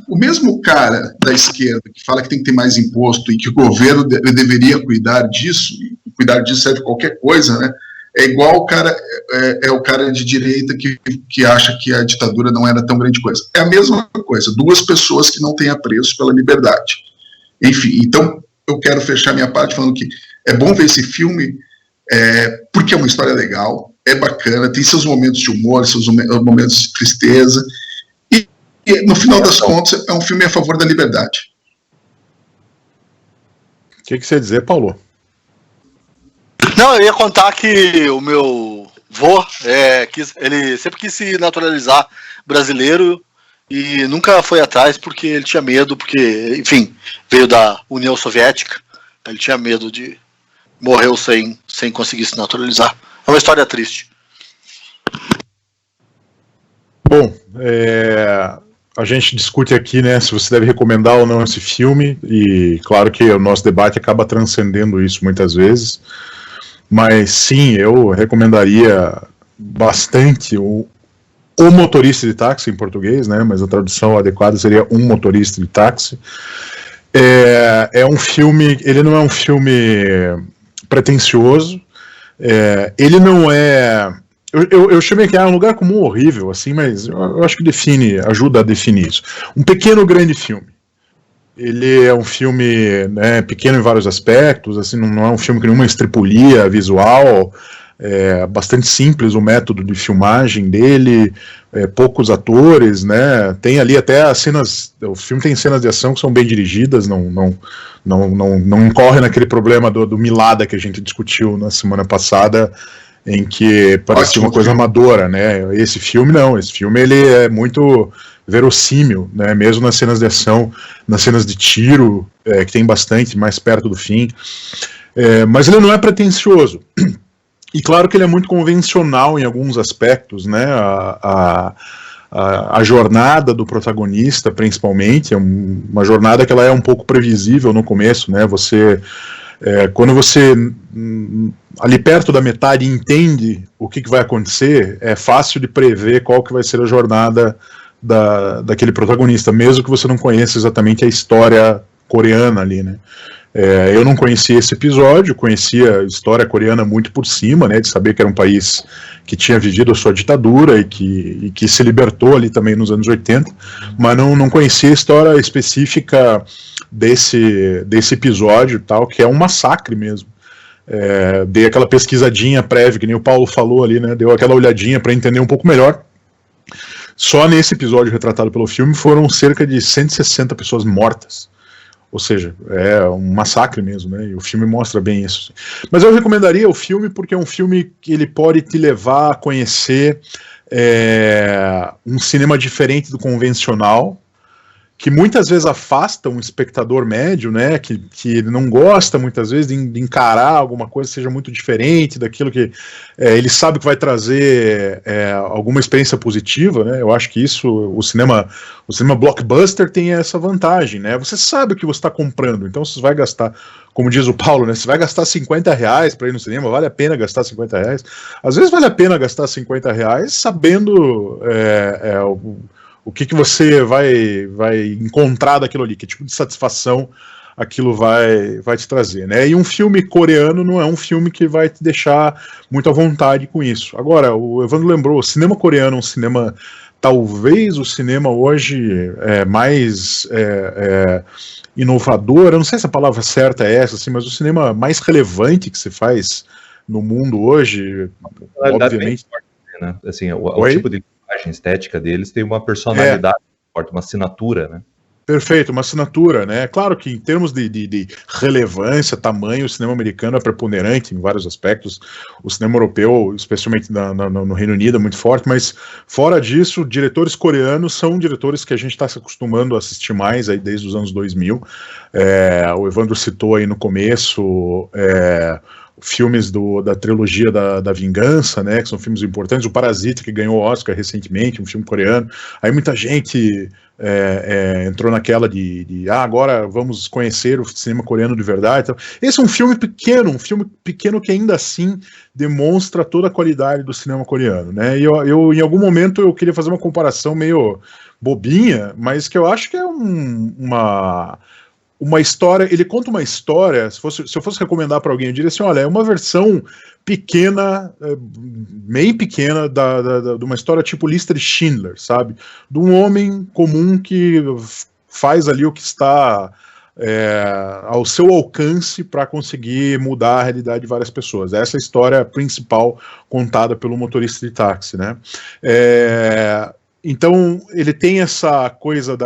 O mesmo cara da esquerda que fala que tem que ter mais imposto e que o governo deveria cuidar disso, e cuidar disso serve qualquer coisa, né? É igual o cara de direita que acha que a ditadura não era tão grande coisa. É a mesma coisa, duas pessoas que não têm apreço pela liberdade. Enfim, então eu quero fechar minha parte falando que é bom ver esse filme, porque é uma história legal, é bacana, tem seus momentos de humor, seus momentos de tristeza, e no final das contas é um filme a favor da liberdade. O que você ia dizer, Paulo? Não, eu ia contar que o meu vô, ele sempre quis se naturalizar brasileiro e nunca foi atrás porque ele tinha medo, porque, enfim, veio da União Soviética, ele tinha medo de morrer sem conseguir se naturalizar. É uma história triste. Bom, a gente discute aqui, né, se você deve recomendar ou não esse filme, e claro que o nosso debate acaba transcendendo isso muitas vezes. Mas sim, eu recomendaria bastante o motorista de táxi em português, né? Mas a tradução adequada seria Um Motorista de Táxi. É um filme, ele não é um filme pretensioso, ele não é... Eu chamei que um lugar comum horrível, assim, mas eu acho que ajuda a definir isso. Um pequeno grande filme. Ele é um filme, né, pequeno em vários aspectos, assim, não é um filme que nenhuma estripulia visual, bastante simples o método de filmagem dele, poucos atores, né, tem ali até as cenas, o filme tem cenas de ação que são bem dirigidas, não incorre naquele problema do Milada que a gente discutiu na semana passada, em que parecia uma coisa amadora, né, esse filme ele é muito verossímil, né, mesmo nas cenas de ação, nas cenas de tiro, que tem bastante, mais perto do fim, mas ele não é pretensioso, e claro que ele é muito convencional em alguns aspectos, né, a jornada do protagonista, principalmente, é uma jornada que ela é um pouco previsível no começo, né, quando você, ali perto da metade, entende o que vai acontecer, é fácil de prever qual que vai ser a jornada daquele protagonista, mesmo que você não conheça exatamente a história coreana ali, né. Eu não conhecia esse episódio, conhecia a história coreana muito por cima, né, de saber que era um país que tinha vivido a sua ditadura e que se libertou ali também nos anos 80, mas não conhecia a história específica desse episódio e tal, que é um massacre mesmo. Dei aquela pesquisadinha prévia, que nem o Paulo falou ali, né, deu aquela olhadinha para entender um pouco melhor. Só nesse episódio retratado pelo filme foram cerca de 160 pessoas mortas. Ou seja, é um massacre mesmo, né? E o filme mostra bem isso. Mas eu recomendaria o filme porque é um filme que ele pode te levar a conhecer um cinema diferente do convencional, que muitas vezes afasta um espectador médio, né, que ele não gosta muitas vezes de encarar alguma coisa que seja muito diferente daquilo que ele sabe que vai trazer alguma experiência positiva, né. Eu acho que isso, o cinema blockbuster tem essa vantagem, né, você sabe o que você está comprando, então você vai gastar, como diz o Paulo, né, você vai gastar R$50 para ir no cinema, vale a pena gastar R$50? Às vezes vale a pena gastar R$50 sabendo o que você vai encontrar daquilo ali, que tipo de satisfação aquilo vai te trazer, né? E um filme coreano não é um filme que vai te deixar muito à vontade com isso. Agora, o Evandro lembrou, o cinema coreano é um cinema, talvez o cinema hoje mais inovador, eu não sei se a palavra certa é essa, assim, mas o cinema mais relevante que se faz no mundo hoje, obviamente... Né? Assim, o tipo de linguagem estética deles tem uma personalidade forte, uma assinatura, né? Perfeito, uma assinatura, né? Claro que em termos de relevância, tamanho, o cinema americano é preponderante em vários aspectos. O cinema europeu, especialmente no Reino Unido, é muito forte, mas fora disso, diretores coreanos são diretores que a gente está se acostumando a assistir mais aí desde os anos 2000. O Evandro citou aí no começo filmes da trilogia da Vingança, né, que são filmes importantes, o Parasita, que ganhou o Oscar recentemente, um filme coreano. Aí muita gente entrou naquela de agora vamos conhecer o cinema coreano de verdade. Então, esse é um filme pequeno que ainda assim demonstra toda a qualidade do cinema coreano, né, e eu em algum momento eu queria fazer uma comparação meio bobinha, mas que eu acho que é uma história, ele conta uma história, se eu fosse recomendar para alguém, eu diria assim, olha, é uma versão pequena, bem pequena, de uma história tipo Lista de Schindler, sabe? De um homem comum que faz ali o que está ao seu alcance para conseguir mudar a realidade de várias pessoas. Essa é a história principal contada pelo motorista de táxi, né? Então, ele tem essa coisa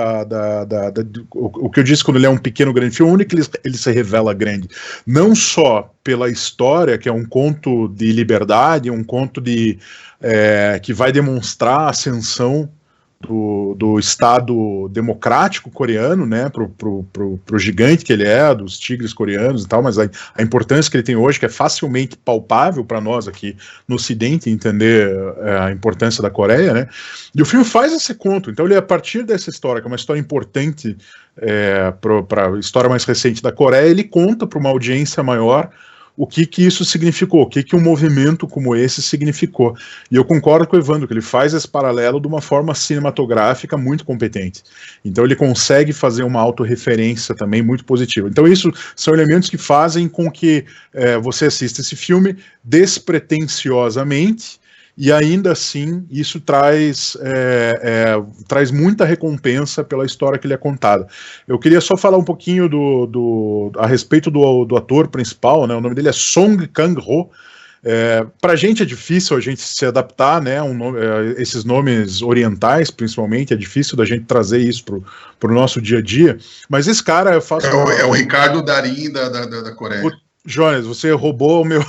o que eu disse quando ele é um pequeno grande filme, onde que ele se revela grande. Não só pela história, que é um conto de liberdade, um conto que vai demonstrar a ascensão do Estado democrático coreano, né, pro gigante que ele é, dos tigres coreanos e tal, mas a importância que ele tem hoje, que é facilmente palpável para nós aqui no Ocidente entender a importância da Coreia, né, e o filme faz esse conto. Então ele, a partir dessa história, que é uma história importante para a história mais recente da Coreia, ele conta para uma audiência maior o que isso significou, o que um movimento como esse significou. E eu concordo com o Evandro, que ele faz esse paralelo de uma forma cinematográfica muito competente. Então ele consegue fazer uma autorreferência também muito positiva. Então isso são elementos que fazem com que você assista esse filme despretensiosamente, e ainda assim isso traz muita recompensa pela história que ele é contada. Eu queria só falar um pouquinho a respeito do ator principal, né? O nome dele é Song Kang-ho. Pra gente é difícil a gente se adaptar, né? Esses nomes orientais, principalmente, é difícil da gente trazer isso pro nosso dia a dia, mas esse cara faz... É o Ricardo Darín da Coreia. Jones, você roubou o meu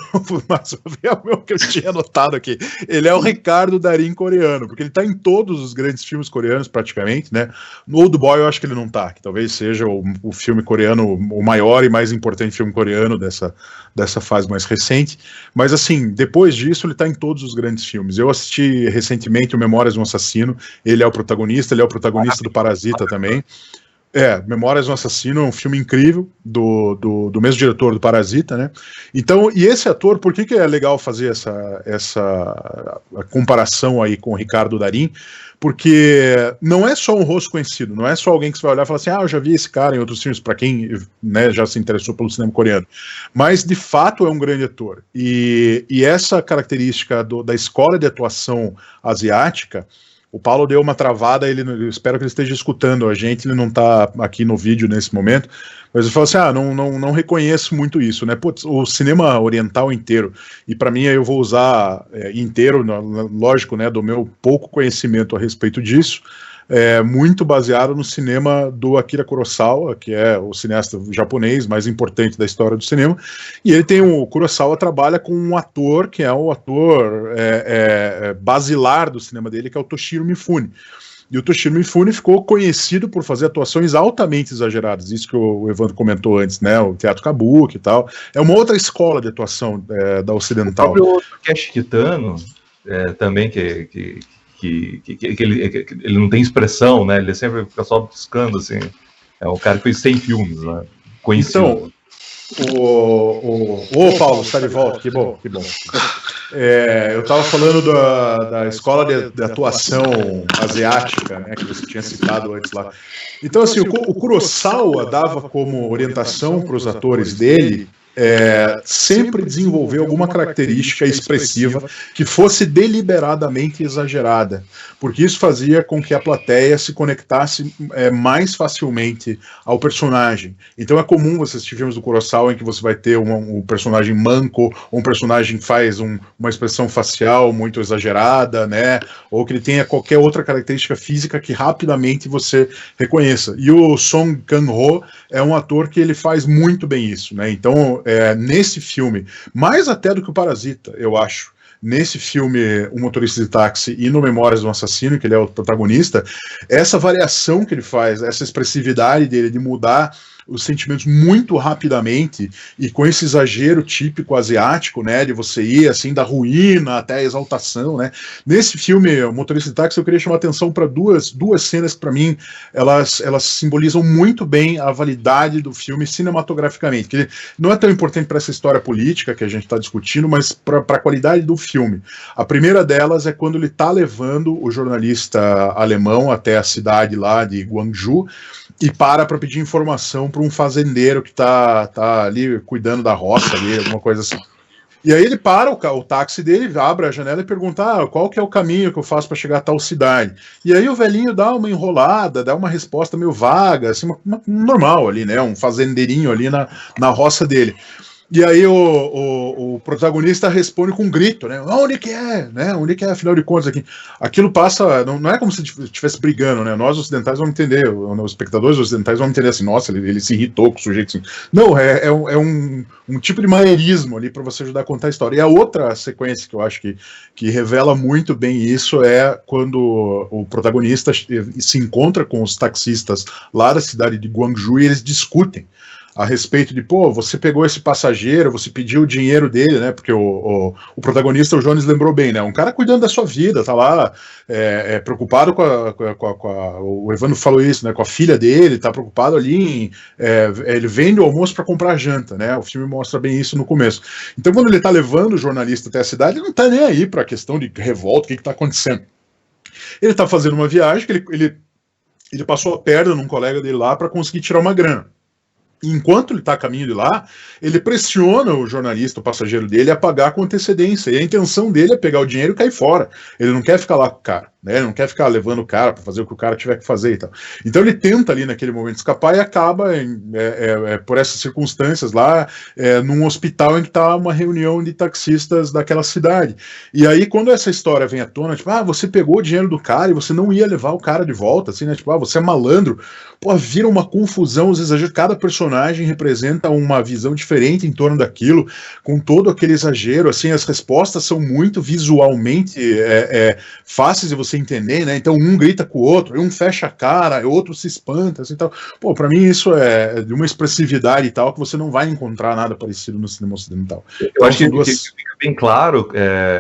que eu tinha anotado aqui. Ele é o Ricardo Darín coreano, porque ele tá em todos os grandes filmes coreanos, praticamente, né? No Old Boy eu acho que ele não tá, que talvez seja o filme coreano, o maior e mais importante filme coreano dessa fase mais recente. Mas assim, depois disso ele tá em todos os grandes filmes. Eu assisti recentemente o Memórias de um Assassino, ele é o protagonista do Parasita também. Memórias do Assassino é um filme incrível, do mesmo diretor do Parasita, né? Então, e esse ator, por que é legal fazer essa comparação aí com o Ricardo Darín? Porque não é só um rosto conhecido, não é só alguém que você vai olhar e falar assim, eu já vi esse cara em outros filmes, para quem, né, já se interessou pelo cinema coreano, mas de fato é um grande ator, e essa característica da escola de atuação asiática. O Paulo deu uma travada, eu espero que ele esteja escutando a gente, ele não está aqui no vídeo nesse momento, mas ele falou assim, não reconheço muito isso, né? Putz, o cinema oriental inteiro, e para mim eu vou usar inteiro, lógico, né, do meu pouco conhecimento a respeito disso, muito baseado no cinema do Akira Kurosawa, que é o cineasta japonês mais importante da história do cinema, e o Kurosawa trabalha com um ator que é o ator basilar do cinema dele, que é o Toshiro Mifune. E o Toshiro Mifune ficou conhecido por fazer atuações altamente exageradas, isso que o Evandro comentou antes, né, o teatro kabuki e tal. É uma outra escola de atuação da ocidental. O próprio Takeshi Kitano, também, que ele não tem expressão, né? Ele sempre fica só buscando, assim. É um cara que fez 100 filmes, né? Conhecido. Então, Paulo, está de volta, que bom. Eu estava falando da escola de atuação asiática, né, que você tinha citado antes lá. Então, assim, o Kurosawa dava como orientação para os atores dele sempre desenvolver alguma característica expressiva que fosse deliberadamente exagerada, porque isso fazia com que a plateia se conectasse mais facilmente ao personagem. Então é comum você assistir filmes do Kurosawa em que você vai ter um personagem manco, ou um personagem que faz uma expressão facial muito exagerada, né? Ou que ele tenha qualquer outra característica física que rapidamente você reconheça. E o Song Kang-ho é um ator que ele faz muito bem isso, né? Então, nesse filme, mais até do que o Parasita, eu acho, nesse filme O Motorista de Táxi e no Memórias de um Assassino, que ele é o protagonista, essa variação que ele faz, essa expressividade dele de mudar os sentimentos muito rapidamente e com esse exagero típico asiático, né, de você ir assim da ruína até a exaltação, né. Nesse filme, O Motorista de Táxi, eu queria chamar a atenção para duas cenas que para mim elas simbolizam muito bem a validade do filme cinematograficamente, que não é tão importante para essa história política que a gente está discutindo, mas para a qualidade do filme. A primeira delas é quando ele está levando o jornalista alemão até a cidade lá de Guangzhou e para pedir informação para um fazendeiro que tá ali cuidando da roça ali, alguma coisa assim. E aí ele para o táxi dele, abre a janela e pergunta qual que é o caminho que eu faço para chegar a tal cidade. E aí o velhinho dá uma enrolada, dá uma resposta meio vaga, assim, normal ali, né? Um fazendeirinho ali na roça dele. E aí o protagonista responde com um grito, né? Onde que é? Né? Onde que é, afinal de contas, aqui? Aquilo passa, não é como se estivesse brigando, né? Nós ocidentais vamos entender, os espectadores ocidentais vão entender assim, nossa, ele se irritou com o sujeito assim. Não, é um tipo de maneirismo ali para você ajudar a contar a história. E a outra sequência que eu acho que revela muito bem isso é quando o protagonista se encontra com os taxistas lá da cidade de Guangzhou e eles discutem a respeito de, você pegou esse passageiro, você pediu o dinheiro dele, né, porque o protagonista, o Jones lembrou bem, né, um cara cuidando da sua vida, tá lá preocupado o Evandro falou isso, né, com a filha dele, tá preocupado ali ele vende o almoço para comprar a janta, né, o filme mostra bem isso no começo. Então quando ele tá levando o jornalista até a cidade, ele não tá nem aí pra questão de revolta, o que tá acontecendo. Ele tá fazendo uma viagem que ele passou a perna num colega dele lá para conseguir tirar uma grana. Enquanto ele está a caminho de lá, ele pressiona o jornalista, o passageiro dele, a pagar com antecedência. E a intenção dele é pegar o dinheiro e cair fora. Ele não quer ficar lá com o cara, né? Ele não quer ficar levando o cara para fazer o que o cara tiver que fazer e tal. Então ele tenta ali naquele momento escapar e acaba, por essas circunstâncias lá, num hospital em que está uma reunião de taxistas daquela cidade. E aí quando essa história vem à tona, tipo, você pegou o dinheiro do cara e você não ia levar o cara de volta, assim, né? Tipo, você é malandro. Vira uma confusão, os exageros. Cada personagem representa uma visão diferente em torno daquilo, com todo aquele exagero, assim, as respostas são muito visualmente fáceis de você entender, né? Então um grita com o outro, um fecha a cara, o outro se espanta, assim, tal. Pra mim isso é de uma expressividade e tal que você não vai encontrar nada parecido no cinema ocidental. Eu acho que fica bem claro,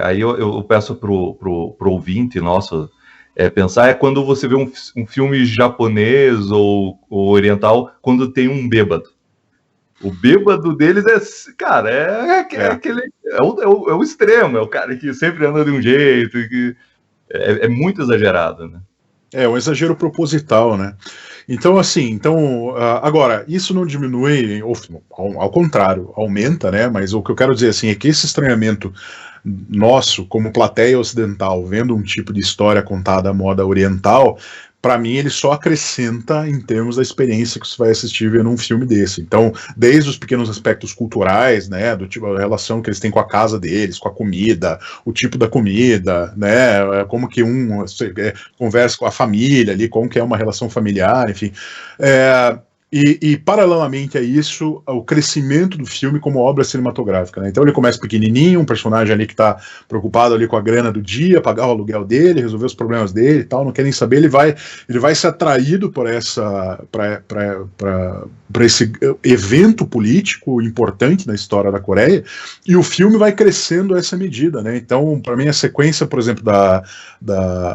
aí eu peço pro ouvinte nosso pensar, quando você vê um filme japonês ou oriental, quando tem um bêbado. O bêbado deles é o extremo, é o cara que sempre anda de um jeito, que é muito exagerado, né? É um exagero proposital, né? Então, assim, agora, isso não diminui, ao contrário, aumenta, né? Mas o que eu quero dizer, assim, é que esse estranhamento nosso, como plateia ocidental, vendo um tipo de história contada à moda oriental, para mim ele só acrescenta em termos da experiência que você vai assistir vendo um filme desse. Então, desde os pequenos aspectos culturais, né, do tipo a relação que eles têm com a casa deles, com a comida, o tipo da comida, né, como que conversa com a família ali, como que é uma relação familiar, enfim. E paralelamente a isso, o crescimento do filme como obra cinematográfica, né? Então ele começa pequenininho, um personagem ali que está preocupado ali com a grana do dia, pagar o aluguel dele, resolver os problemas dele e tal, não quer nem saber, ele vai ser atraído por esse evento político importante na história da Coreia, e o filme vai crescendo a essa medida, né? Então, para mim, a sequência, por exemplo,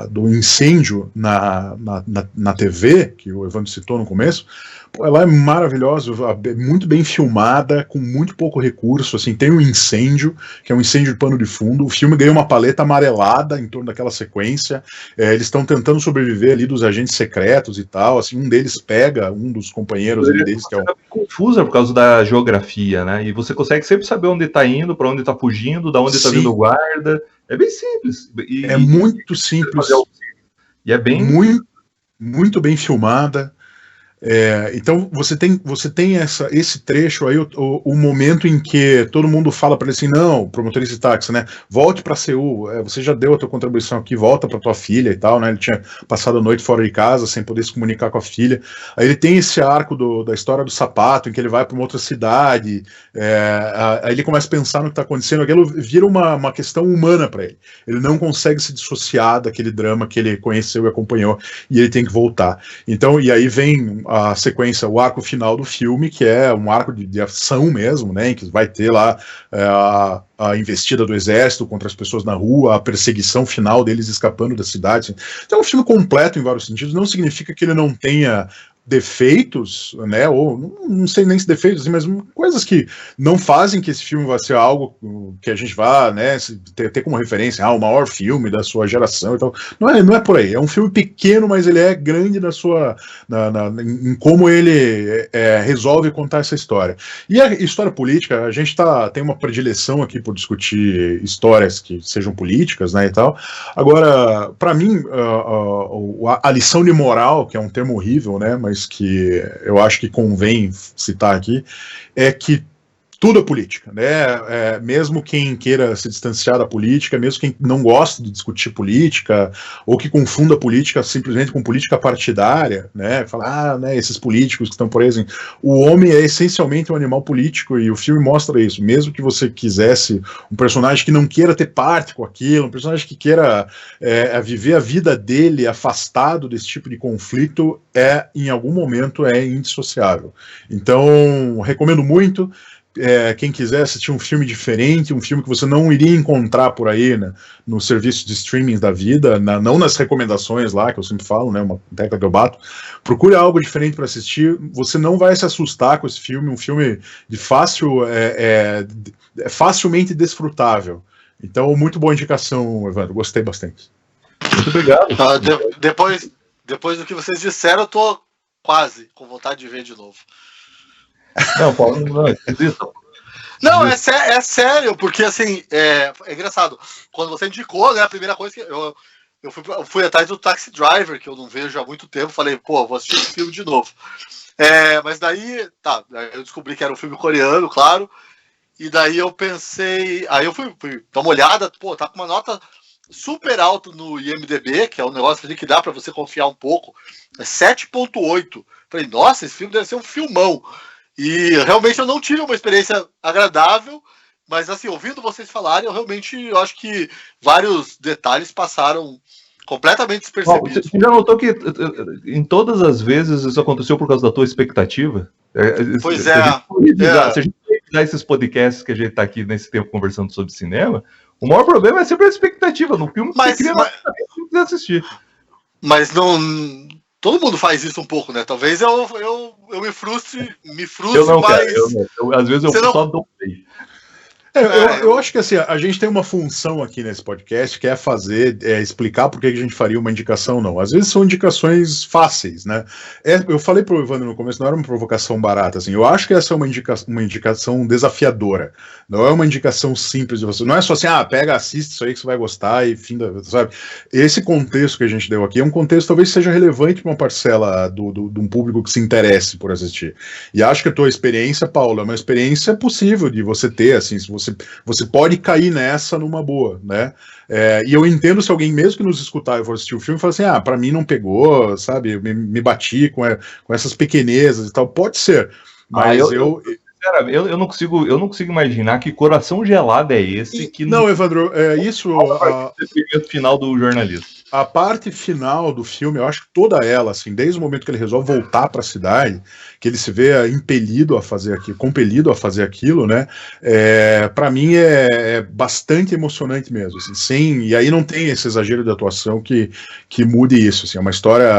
do incêndio na TV, que o Evandro citou no começo, Pô, ela é maravilhosa, muito bem filmada, com muito pouco recurso, assim, tem um incêndio, que é um incêndio de pano de fundo, o filme ganha uma paleta amarelada em torno daquela sequência, eles estão tentando sobreviver ali dos agentes secretos e tal, assim, um deles pega um dos companheiros ali deles, que é o... confusa por causa da geografia, né? E você consegue sempre saber onde tá indo, para onde tá fugindo, da onde tá vindo o guarda. É bem simples. É muito simples. E é bem... Muito bem filmada. Então você tem esse trecho aí, o momento em que todo mundo fala para ele assim, não, pro motorista de táxi, né, volte para Seul, você já deu a tua contribuição aqui, volta para tua filha e tal, né, ele tinha passado a noite fora de casa sem poder se comunicar com a filha. Aí ele tem esse arco da história do sapato, em que ele vai para uma outra cidade, aí ele começa a pensar no que está acontecendo, aquilo vira uma questão humana para ele. Ele não consegue se dissociar daquele drama que ele conheceu e acompanhou, e ele tem que voltar. Então, e aí vem a sequência, o arco final do filme, que é um arco de ação mesmo, né, em que vai ter lá a investida do exército contra as pessoas na rua, a perseguição final deles escapando da cidade. Então é um filme completo em vários sentidos, não significa que ele não tenha defeitos, né, ou não sei nem se defeitos, mas coisas que não fazem que esse filme vá ser algo que a gente vá, né, ter como referência, o maior filme da sua geração e tal. Não é por aí, é um filme pequeno, mas ele é grande em como ele resolve contar essa história. E a história política, a gente tem uma predileção aqui por discutir histórias que sejam políticas, né, e tal. Agora, para mim, a lição de moral, que é um termo horrível, né, mas que eu acho que convém citar aqui, é que tudo é política, né? Mesmo quem queira se distanciar da política, mesmo quem não gosta de discutir política, ou que confunda política simplesmente com política partidária, né? Fala, né, esses políticos que estão por aí, assim, o homem é essencialmente um animal político, e o filme mostra isso. Mesmo que você quisesse um personagem que não queira ter parte com aquilo, um personagem que queira viver a vida dele afastado desse tipo de conflito, em algum momento é indissociável. Então, recomendo muito. Quem quiser assistir um filme diferente, um filme que você não iria encontrar por aí, né, no serviço de streaming da vida, não nas recomendações lá, que eu sempre falo, né, uma tecla que eu bato, procure algo diferente para assistir, você não vai se assustar com esse filme, um filme de facilmente desfrutável. Então, muito boa indicação, Evandro, gostei bastante. Muito obrigado. Depois do que vocês disseram, eu tô quase com vontade de ver de novo. Não, Paulo, não existe. Não, é sério, porque assim, é engraçado. Quando você indicou, né, a primeira coisa que eu fui atrás do Taxi Driver, que eu não vejo há muito tempo, falei, pô, vou assistir esse filme de novo. Mas daí, eu descobri que era um filme coreano, claro, e daí eu pensei, aí eu fui dar uma olhada, pô, tá com uma nota super alta no IMDb, que é um negócio ali que dá pra você confiar um pouco, 7.8. Falei, nossa, esse filme deve ser um filmão. E realmente eu não tive uma experiência agradável, mas assim, ouvindo vocês falarem, eu acho que vários detalhes passaram completamente despercebidos. Você já notou que em todas as vezes isso aconteceu por causa da tua expectativa? Pois Se a gente revisar esses podcasts que a gente está aqui nesse tempo conversando sobre cinema, o maior problema é sempre a expectativa no filme que você queria assistir. Mas não... Todo mundo faz isso um pouco, né? Talvez eu me frustre, eu não, mas... Às vezes eu só dou play. Eu acho que assim, a gente tem uma função aqui nesse podcast que é explicar por que a gente faria uma indicação ou não. Às vezes são indicações fáceis, né? Eu falei pro Evandro no começo, não era uma provocação barata, assim. Eu acho que essa é uma indicação desafiadora. Não é uma indicação simples de você. Não é só assim, pega, assiste isso aí que você vai gostar e fim da... Sabe? Esse contexto que a gente deu aqui é um contexto que talvez seja relevante para uma parcela de um público que se interesse por assistir. E acho que a tua experiência, Paulo, é uma experiência possível de você ter, assim, se você pode cair nessa numa boa, né? E eu entendo se alguém, mesmo que nos escutar e for assistir o filme, fala assim, pra mim não pegou, sabe? Me bati com essas pequenezas e tal. Pode ser, mas eu não consigo imaginar que coração gelado é esse que não, Evandro, isso o final do jornalista. A parte final do filme, eu acho que toda ela, assim, desde o momento que ele resolve voltar para a cidade, que ele se vê impelido a fazer aquilo, compelido a fazer aquilo, né? Para mim é bastante emocionante mesmo, assim, e aí não tem esse exagero de atuação que mude isso, assim, é uma história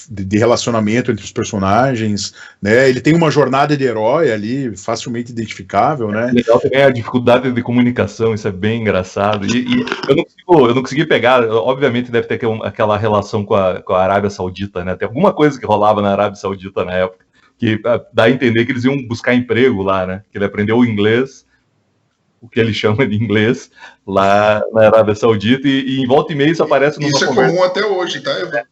de relacionamento entre os personagens, né? Ele tem uma jornada de herói ali, facilmente identificável, né? Legal também a dificuldade de comunicação, isso é bem engraçado. E eu não consegui pegar, obviamente deve ter aquela relação com a Arábia Saudita, né? Tem alguma coisa que rolava na Arábia Saudita na época, que dá a entender que eles iam buscar emprego lá, né? Que ele aprendeu o inglês, o que ele chama de inglês, lá na Arábia Saudita, e em volta e meia isso aparece numa Isso é conversa. comum até hoje, tá, Evandro?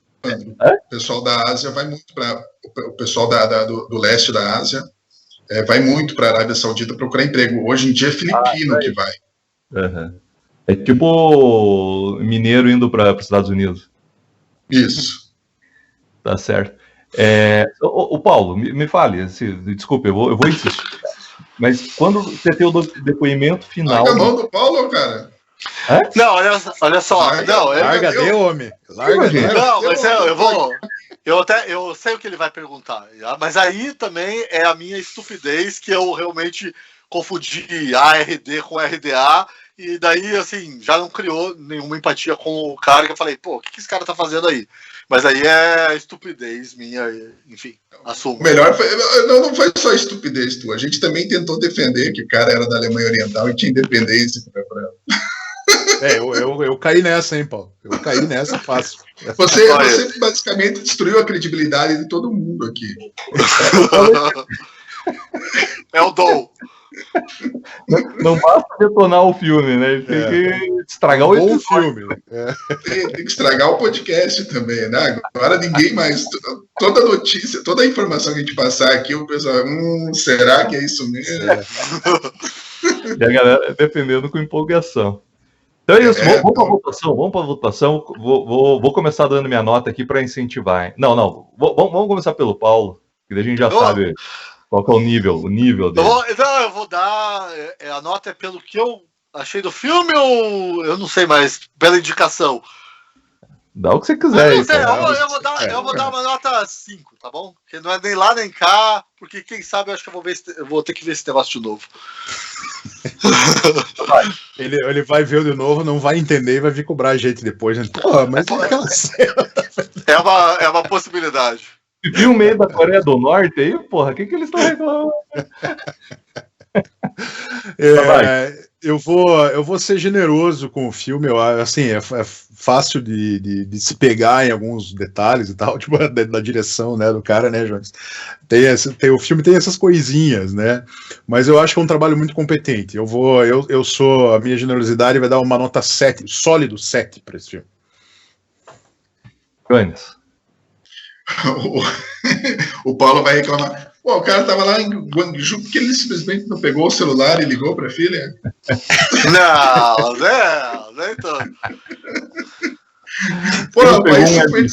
O pessoal da Ásia vai muito para... O pessoal do leste da Ásia vai muito para a Arábia Saudita procurar emprego. Hoje em dia é filipino que vai. Uhum. É tipo mineiro indo para os Estados Unidos. Isso. Tá certo. O Paulo, me fale, desculpe, eu vou insistir. Mas quando você tem o depoimento final... Larga a mão do Paulo, cara. Não, olha só. Larga de homem. Larga de Não, mas eu sei o que ele vai perguntar. Mas aí também é a minha estupidez que eu realmente confundi ARD com RDA. E daí, assim, já não criou nenhuma empatia com o cara, que eu falei, pô, o que esse cara tá fazendo aí? Mas aí é estupidez minha, enfim, assumo. O melhor foi... Não foi só estupidez tua. A gente também tentou defender que o cara era da Alemanha Oriental e tinha independência pra... Eu caí nessa, hein, Paulo? Eu caí nessa fácil. Você basicamente destruiu a credibilidade de todo mundo aqui. É o dom. Não basta detonar o filme, né? Tem que estragar o bom filme. Tem que estragar o podcast também, né? Agora ninguém mais... Toda notícia, toda a informação que a gente passar aqui, o pessoal... será que é isso mesmo? E a galera defendendo com empolgação. Então é isso, vamos para a votação. Vou começar dando minha nota aqui para incentivar. Hein? Não, vamos começar pelo Paulo, que daí a gente já sabe qual que é o nível dele. Eu vou dar... A nota é pelo que eu achei do filme ou... Eu não sei, mas pela indicação. Dá o que você quiser. Eu vou dar uma nota 5, tá bom? Porque não é nem lá nem cá, porque quem sabe eu acho que eu vou ter que ver esse negócio de novo. Ele vai ver de novo, não vai entender e vai vir cobrar a gente depois. Né? Porra, mas aquela cena... É uma possibilidade. Se viu o meio da Coreia do Norte aí, porra, o que eles estão reclamando? Eu vou ser generoso com o filme, assim, é fácil de se pegar em alguns detalhes e tal, tipo, da direção, né, do cara, né, Jones? O filme tem essas coisinhas, né, mas eu acho que é um trabalho muito competente. A minha generosidade vai dar uma nota 7, sólido 7 para esse filme. Jones. O Paulo vai reclamar. Pô, o cara tava lá em Guangzhou porque ele simplesmente não pegou o celular e ligou pra filha. Não, nem tanto. Pô, o país super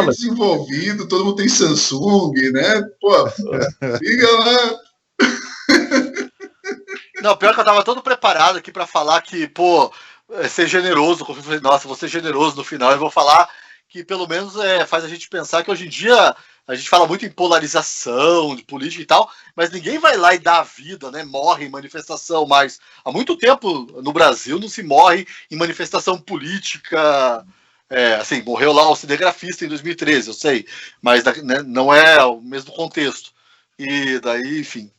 desenvolvido, todo mundo tem Samsung, né? Pô, liga lá. Não, pior que eu tava todo preparado aqui pra falar que, pô, ser generoso. Eu falei, nossa, vou ser generoso no final. Eu vou falar que pelo menos faz a gente pensar que hoje em dia a gente fala muito em polarização, de política e tal, mas ninguém vai lá e dá a vida, né? Morre em manifestação, mas há muito tempo no Brasil não se morre em manifestação política. Assim, morreu lá o cinegrafista em 2013, eu sei, mas né, não é o mesmo contexto. E daí, enfim,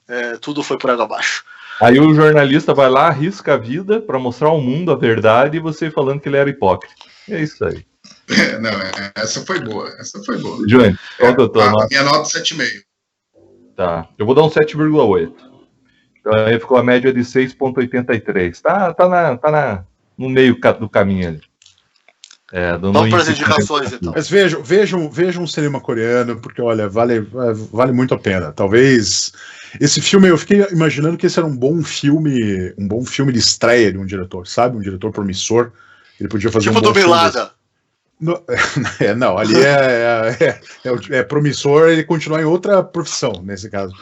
tudo foi por água abaixo. Aí o jornalista vai lá, arrisca a vida para mostrar ao mundo a verdade e você falando que ele era hipócrita. É isso aí. Não, essa foi boa. João, qual que eu tô? Minha nota 7,5. Tá, eu vou dar um 7,8. Então aí ficou a média de 6,83. Tá no meio do caminho ali. Vamos para as indicações, então. Mas vejam um cinema coreano, porque, olha, vale muito a pena. Talvez esse filme, eu fiquei imaginando que esse era um bom filme de estreia de um diretor, sabe? Um diretor promissor. Ele podia fazer tipo um bom do Bin Laden. Não, ali é promissor ele continuar em outra profissão, nesse caso.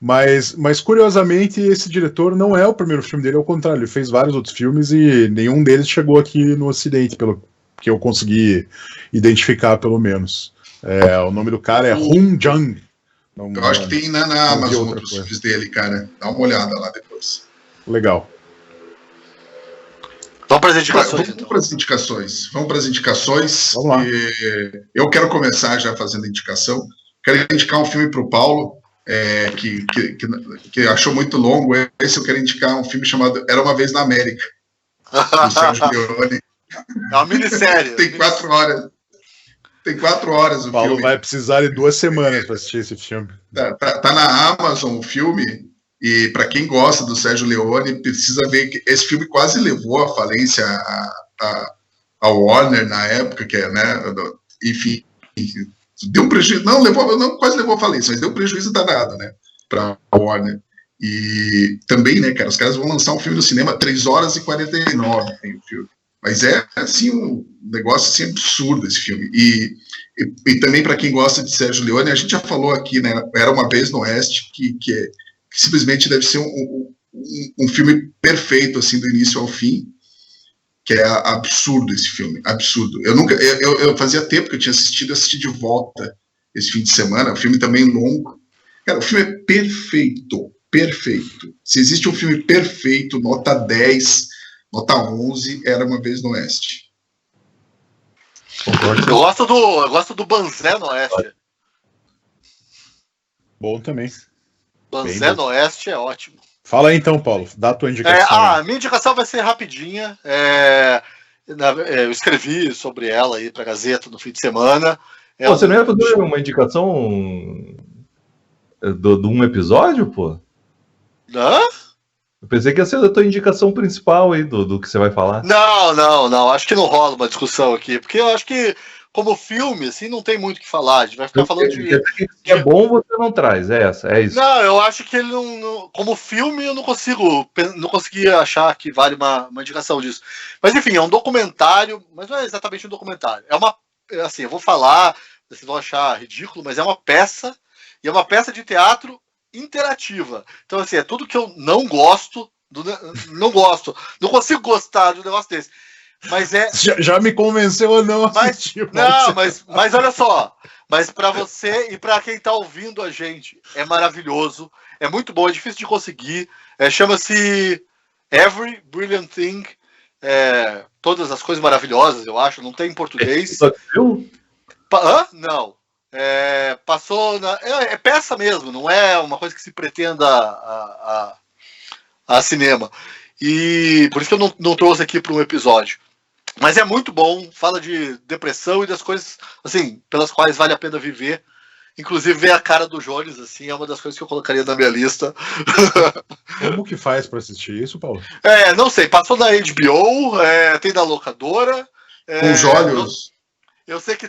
Mas curiosamente, esse diretor não é o primeiro filme dele, ao contrário, ele fez vários outros filmes e nenhum deles chegou aqui no Ocidente, pelo que eu consegui identificar, pelo menos. O nome do cara é Hong Jang. Eu acho que tem na Amazon outros filmes dele, cara. Dá uma olhada lá depois. Legal. Vamos para as indicações. Vamos para as indicações. Vamos lá. Eu quero começar já fazendo a indicação. Quero indicar um filme para o Paulo, que achou muito longo. Esse eu quero indicar um filme chamado Era Uma Vez na América, do Sérgio Leone. É uma minissérie. Tem 4 horas. Tem 4 horas o Paulo filme. vai precisar de 2 semanas para assistir esse filme. Tá na Amazon o filme. E para quem gosta do Sérgio Leone, precisa ver que esse filme quase levou à falência a Warner na época, enfim, deu um prejuízo, quase levou à falência, mas deu um prejuízo danado, né, para a Warner. E também, né, cara, os caras vão lançar um filme no cinema, 3 horas e 49 tem o filme. Mas é, assim, um negócio assim, absurdo esse filme. E também para quem gosta de Sérgio Leone, a gente já falou aqui, né, Era Uma Vez no Oeste, que simplesmente deve ser um filme perfeito, assim, do início ao fim, que é absurdo esse filme, absurdo. Eu fazia tempo que eu tinha assistido, eu assisti de volta esse fim de semana, o filme também longo. Cara, o filme é perfeito, perfeito. Se existe um filme perfeito, nota 10, nota 11, Era Uma Vez no Oeste. Eu gosto do Banzé no Oeste. Bom também. Banzé no Oeste é ótimo. Fala aí então, Paulo, dá a tua indicação. A minha indicação vai ser rapidinha. Eu escrevi sobre ela aí pra Gazeta no fim de semana. Você não ia fazer uma indicação de um episódio, pô? Hã? Eu pensei que ia ser a tua indicação principal aí do que você vai falar. Não. Acho que não rola uma discussão aqui. Porque eu acho que, como filme, assim, não tem muito o que falar. A gente vai ficar falando de... É bom, você não traz, é isso. Não, eu acho que ele não... Como filme, eu não conseguia achar que vale uma indicação disso. Mas, enfim, é um documentário, mas não é exatamente um documentário. Assim, eu vou falar, vocês vão achar ridículo, mas é uma peça, e é uma peça de teatro interativa. Então, assim, é tudo que eu não gosto, não consigo gostar de um negócio desse. Mas já me convenceu a não assistir. Mas olha só. Mas para você e para quem tá ouvindo a gente, é maravilhoso. É muito bom, é difícil de conseguir. Chama-se Every Brilliant Thing. Todas as coisas maravilhosas, eu acho. Não tem em português. Não. Passou na... É peça mesmo, não é uma coisa que se pretenda a cinema. E por isso que eu não trouxe aqui para um episódio. Mas é muito bom, fala de depressão e das coisas, assim, pelas quais vale a pena viver. Inclusive, ver a cara do Jones, assim, é uma das coisas que eu colocaria na minha lista. Como que faz para assistir isso, Paulo? Não sei, passou na HBO, tem da locadora. Com os olhos. Eu sei que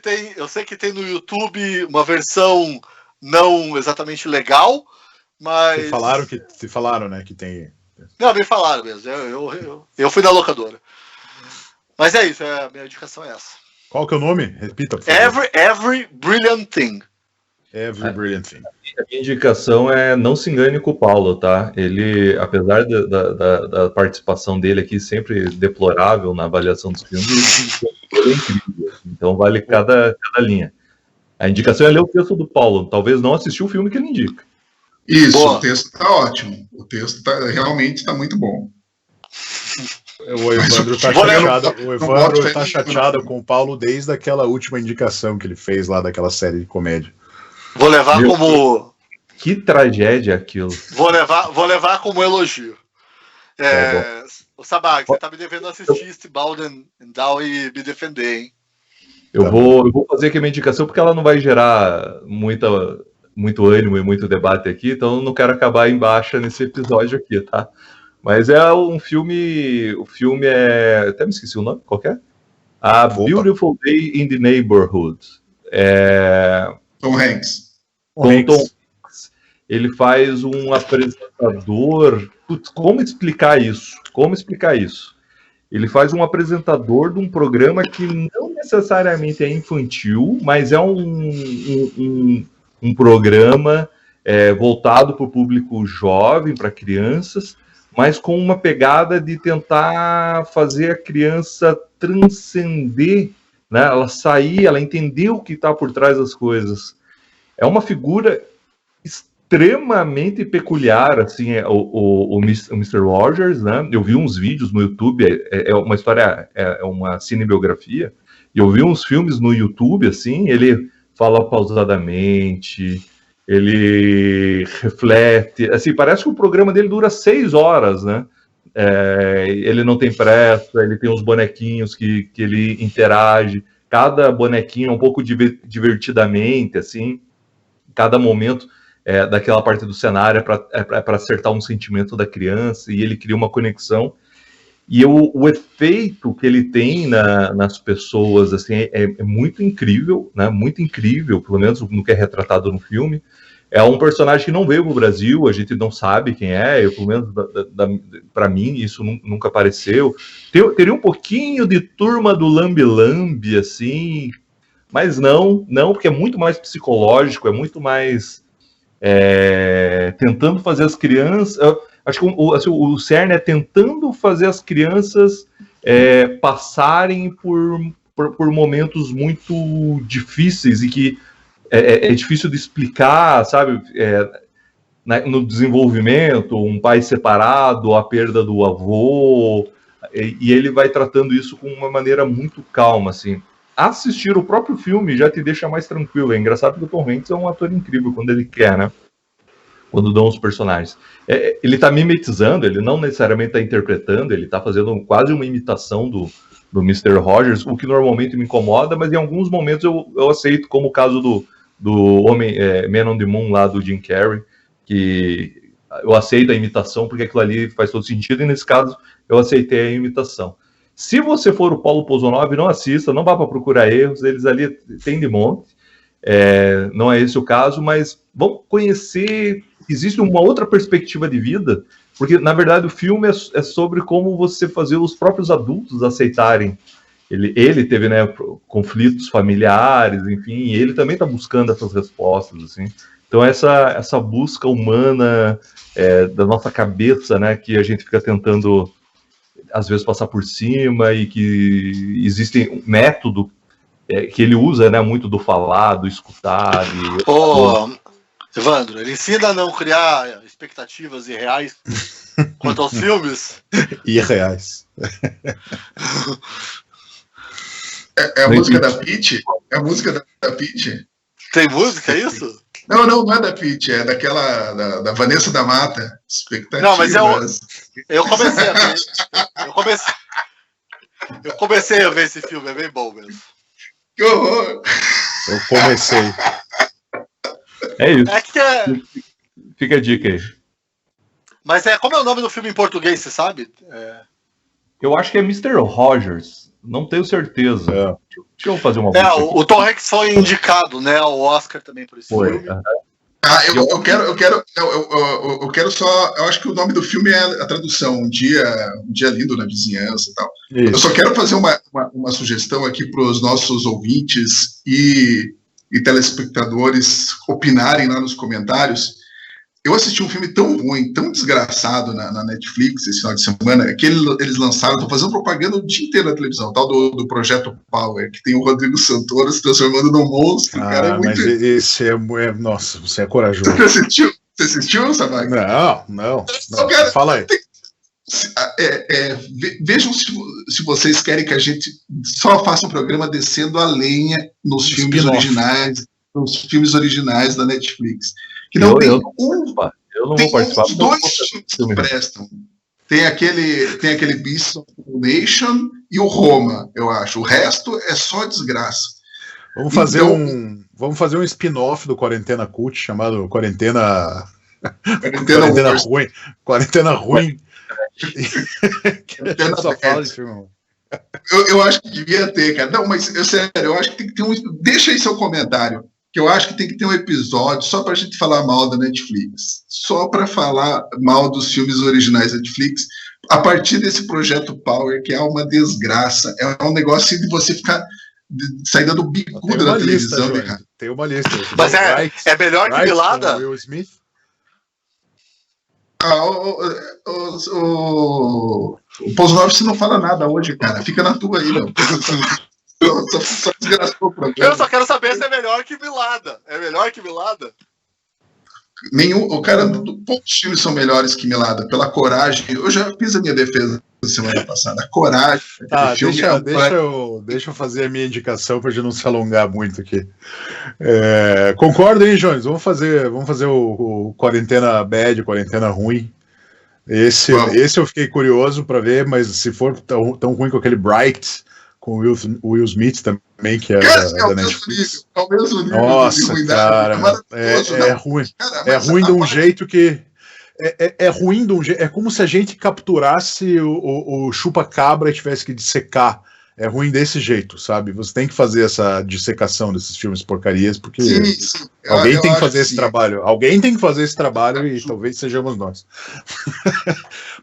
tem no YouTube uma versão não exatamente legal, mas... Te falaram, né, que tem... Não, me falaram mesmo, eu fui na locadora. Mas é isso, a minha indicação é essa. Qual que é o nome? Repita, por favor. Every Brilliant Thing. Every Brilliant Thing. A minha indicação é não se engane com o Paulo, tá? Ele, apesar da participação dele aqui, sempre deplorável na avaliação dos filmes, ele é incrível. Então vale cada linha. A indicação é ler o texto do Paulo. Talvez não assistir o filme que ele indica. Isso, boa. O texto tá ótimo. O texto realmente tá muito bom. O Evandro tá chateado com o Paulo desde aquela última indicação que ele fez lá daquela série de comédia. Vou levar como... Que tragédia aquilo. Vou levar como elogio. O Sabag, você tá me devendo assistir Steambound and Down e me defender, hein? Eu vou fazer aqui a minha indicação porque ela não vai gerar muito ânimo e muito debate aqui, então eu não quero acabar em baixa nesse episódio aqui, tá? Mas é um filme... O filme é... Até me esqueci o nome, qual que é? A Beautiful Day in the Neighborhood. Tom Hanks. Tom Hanks. Ele faz um apresentador... Putz, como explicar isso? Ele faz um apresentador de um programa que não necessariamente é infantil, mas é um programa voltado para o público jovem, para crianças, mas com uma pegada de tentar fazer a criança transcender né? Ela sair, ela entender o que está por trás das coisas. É uma figura extremamente peculiar, assim, o Mr. Rogers, né? Eu vi uns vídeos no YouTube, é uma história, é uma cinebiografia, e eu vi uns filmes no YouTube, assim, ele fala pausadamente, ele reflete, assim, parece que o programa dele dura 6 horas, né? Ele não tem pressa, ele tem uns bonequinhos que ele interage, cada bonequinho é um pouco divertidamente, assim, cada momento daquela parte do cenário é para acertar um sentimento da criança, e ele cria uma conexão, e o efeito que ele tem nas pessoas, assim, é muito incrível, né? Muito incrível, pelo menos no que é retratado no filme. É um personagem que não veio para o Brasil, a gente não sabe quem é, pelo menos para mim isso nunca apareceu. Teria um pouquinho de Turma do Lambe Lambe, assim, mas não, porque é muito mais psicológico, é muito mais tentando fazer as crianças... Acho que o cerne é tentando fazer as crianças passarem por momentos muito difíceis e que é difícil de explicar, sabe? No desenvolvimento, um pai separado, a perda do avô, e ele vai tratando isso com uma maneira muito calma, assim. Assistir o próprio filme já te deixa mais tranquilo. É engraçado que o Tom Hanks é um ator incrível quando ele quer, né? Quando dão os personagens. Ele está mimetizando, ele não necessariamente está interpretando, ele está fazendo quase uma imitação do Mr. Rogers, o que normalmente me incomoda, mas em alguns momentos eu aceito, como o caso do Homem Man on the Moon lá do Jim Carrey, que eu aceito a imitação porque aquilo ali faz todo sentido, e nesse caso eu aceitei a imitação. Se você for o Paulo Pozonov, não assista, não vá para procurar erros, eles ali têm de monte, não é esse o caso, mas vamos conhecer, existe uma outra perspectiva de vida, porque na verdade o filme é sobre como você fazer os próprios adultos aceitarem. Ele teve, né, conflitos familiares, enfim, e ele também está buscando essas respostas, assim. Então essa busca humana da nossa cabeça, né, que a gente fica tentando às vezes passar por cima, e que existe um método que ele usa, né, muito do falar, do escutar. Evandro, ele ensina a não criar expectativas irreais quanto aos filmes. Irreais. É a música da Pitty? É a música da Pitty? Tem música, é isso? Não é da Pitty, é daquela da Vanessa da Mata. Expectativas. Não, mas eu comecei a ver. Eu comecei a ver esse filme, é bem bom mesmo. Que horror! Eu comecei. É isso. Fica a dica aí. Mas como é o nome do filme em português, você sabe? Eu acho que é Mr. Rogers. Não tenho certeza. Deixa eu fazer uma busca o Tom Hanks foi indicado, né, ao Oscar também por esse filme. Eu quero só... Eu acho que o nome do filme é a tradução, um dia lindo na vizinhança e tal. Isso. Eu só quero fazer uma sugestão aqui para os nossos ouvintes e telespectadores opinarem lá nos comentários. Eu assisti um filme tão ruim, tão desgraçado na Netflix esse final de semana, que eles lançaram, estão fazendo propaganda o dia inteiro na televisão, tal do Projeto Power, que tem o Rodrigo Santoro se transformando num monstro. Cara, é muito... Mas esse nossa, você é corajoso. Você assistiu, Sabag? Não. Cara, fala aí. Vejam se vocês querem que a gente só faça um programa descendo a lenha nos filmes originais da Netflix. Que não tem eu não vou participar. Tem dois filmes que prestam. Tem aquele Beast of Nation e o Roma, eu acho. O resto é só desgraça. Vamos fazer um spin-off do Quarentena Cult chamado Quarentena Ruim. Quarentena Ruim. Só fala de filme. Eu acho que devia ter, cara. Não, mas sério, eu acho que tem que ter Deixa aí seu comentário. Que eu acho que tem que ter um episódio só pra gente falar mal da Netflix. Só pra falar mal dos filmes originais da Netflix. A partir desse Projeto Power, que é uma desgraça. É um negócio de você ficar saindo do bicudo da televisão, né, cara? Tem uma lista. Mas é melhor que Vilada? Will Smith? O Pozonov, você não fala nada hoje, cara. Fica na tua aí, meu. Só desgraçou o programa. Eu só quero saber se é melhor que Milada. É melhor que Milada? Poucos filmes são melhores que Milada, pela coragem. Eu já fiz a minha defesa semana passada. A coragem. Tá, deixa eu fazer a minha indicação para a gente não se alongar muito aqui. Concordo, hein, Jones? Vamos fazer o Quarentena Bad, Quarentena Ruim. Esse eu fiquei curioso para ver, mas se for tão ruim com aquele Bright, com o Will Smith também, que é da Netflix. É o mesmo nível. Nossa, cara, é ruim. Cara, é ruim de um jeito que... É ruim de um jeito... É como se a gente capturasse o chupa-cabra e tivesse que dissecar. É ruim desse jeito, sabe? Você tem que fazer essa dissecação desses filmes porcarias, porque sim. Alguém tem que fazer esse trabalho. Alguém tem que fazer esse trabalho e talvez sejamos nós.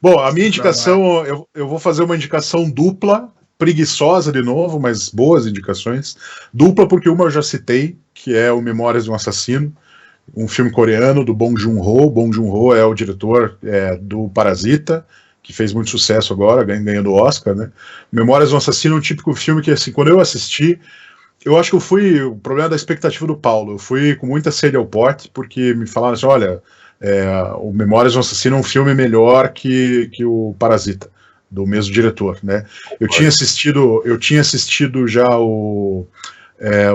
Bom, a minha indicação... Eu vou fazer uma indicação dupla, preguiçosa de novo, mas boas indicações. Dupla porque uma eu já citei, que é o Memórias de um Assassino, um filme coreano do Bong Joon-ho. Bong Joon-ho é o diretor do Parasita, que fez muito sucesso agora, ganhando o Oscar, né? Memórias de um Assassino é um típico filme que, assim, quando eu assisti, eu acho que o problema da expectativa do Paulo, eu fui com muita sede ao pote, porque me falaram assim, olha, o Memórias de um Assassino é um filme melhor que o Parasita, do mesmo diretor, né? Eu tinha assistido já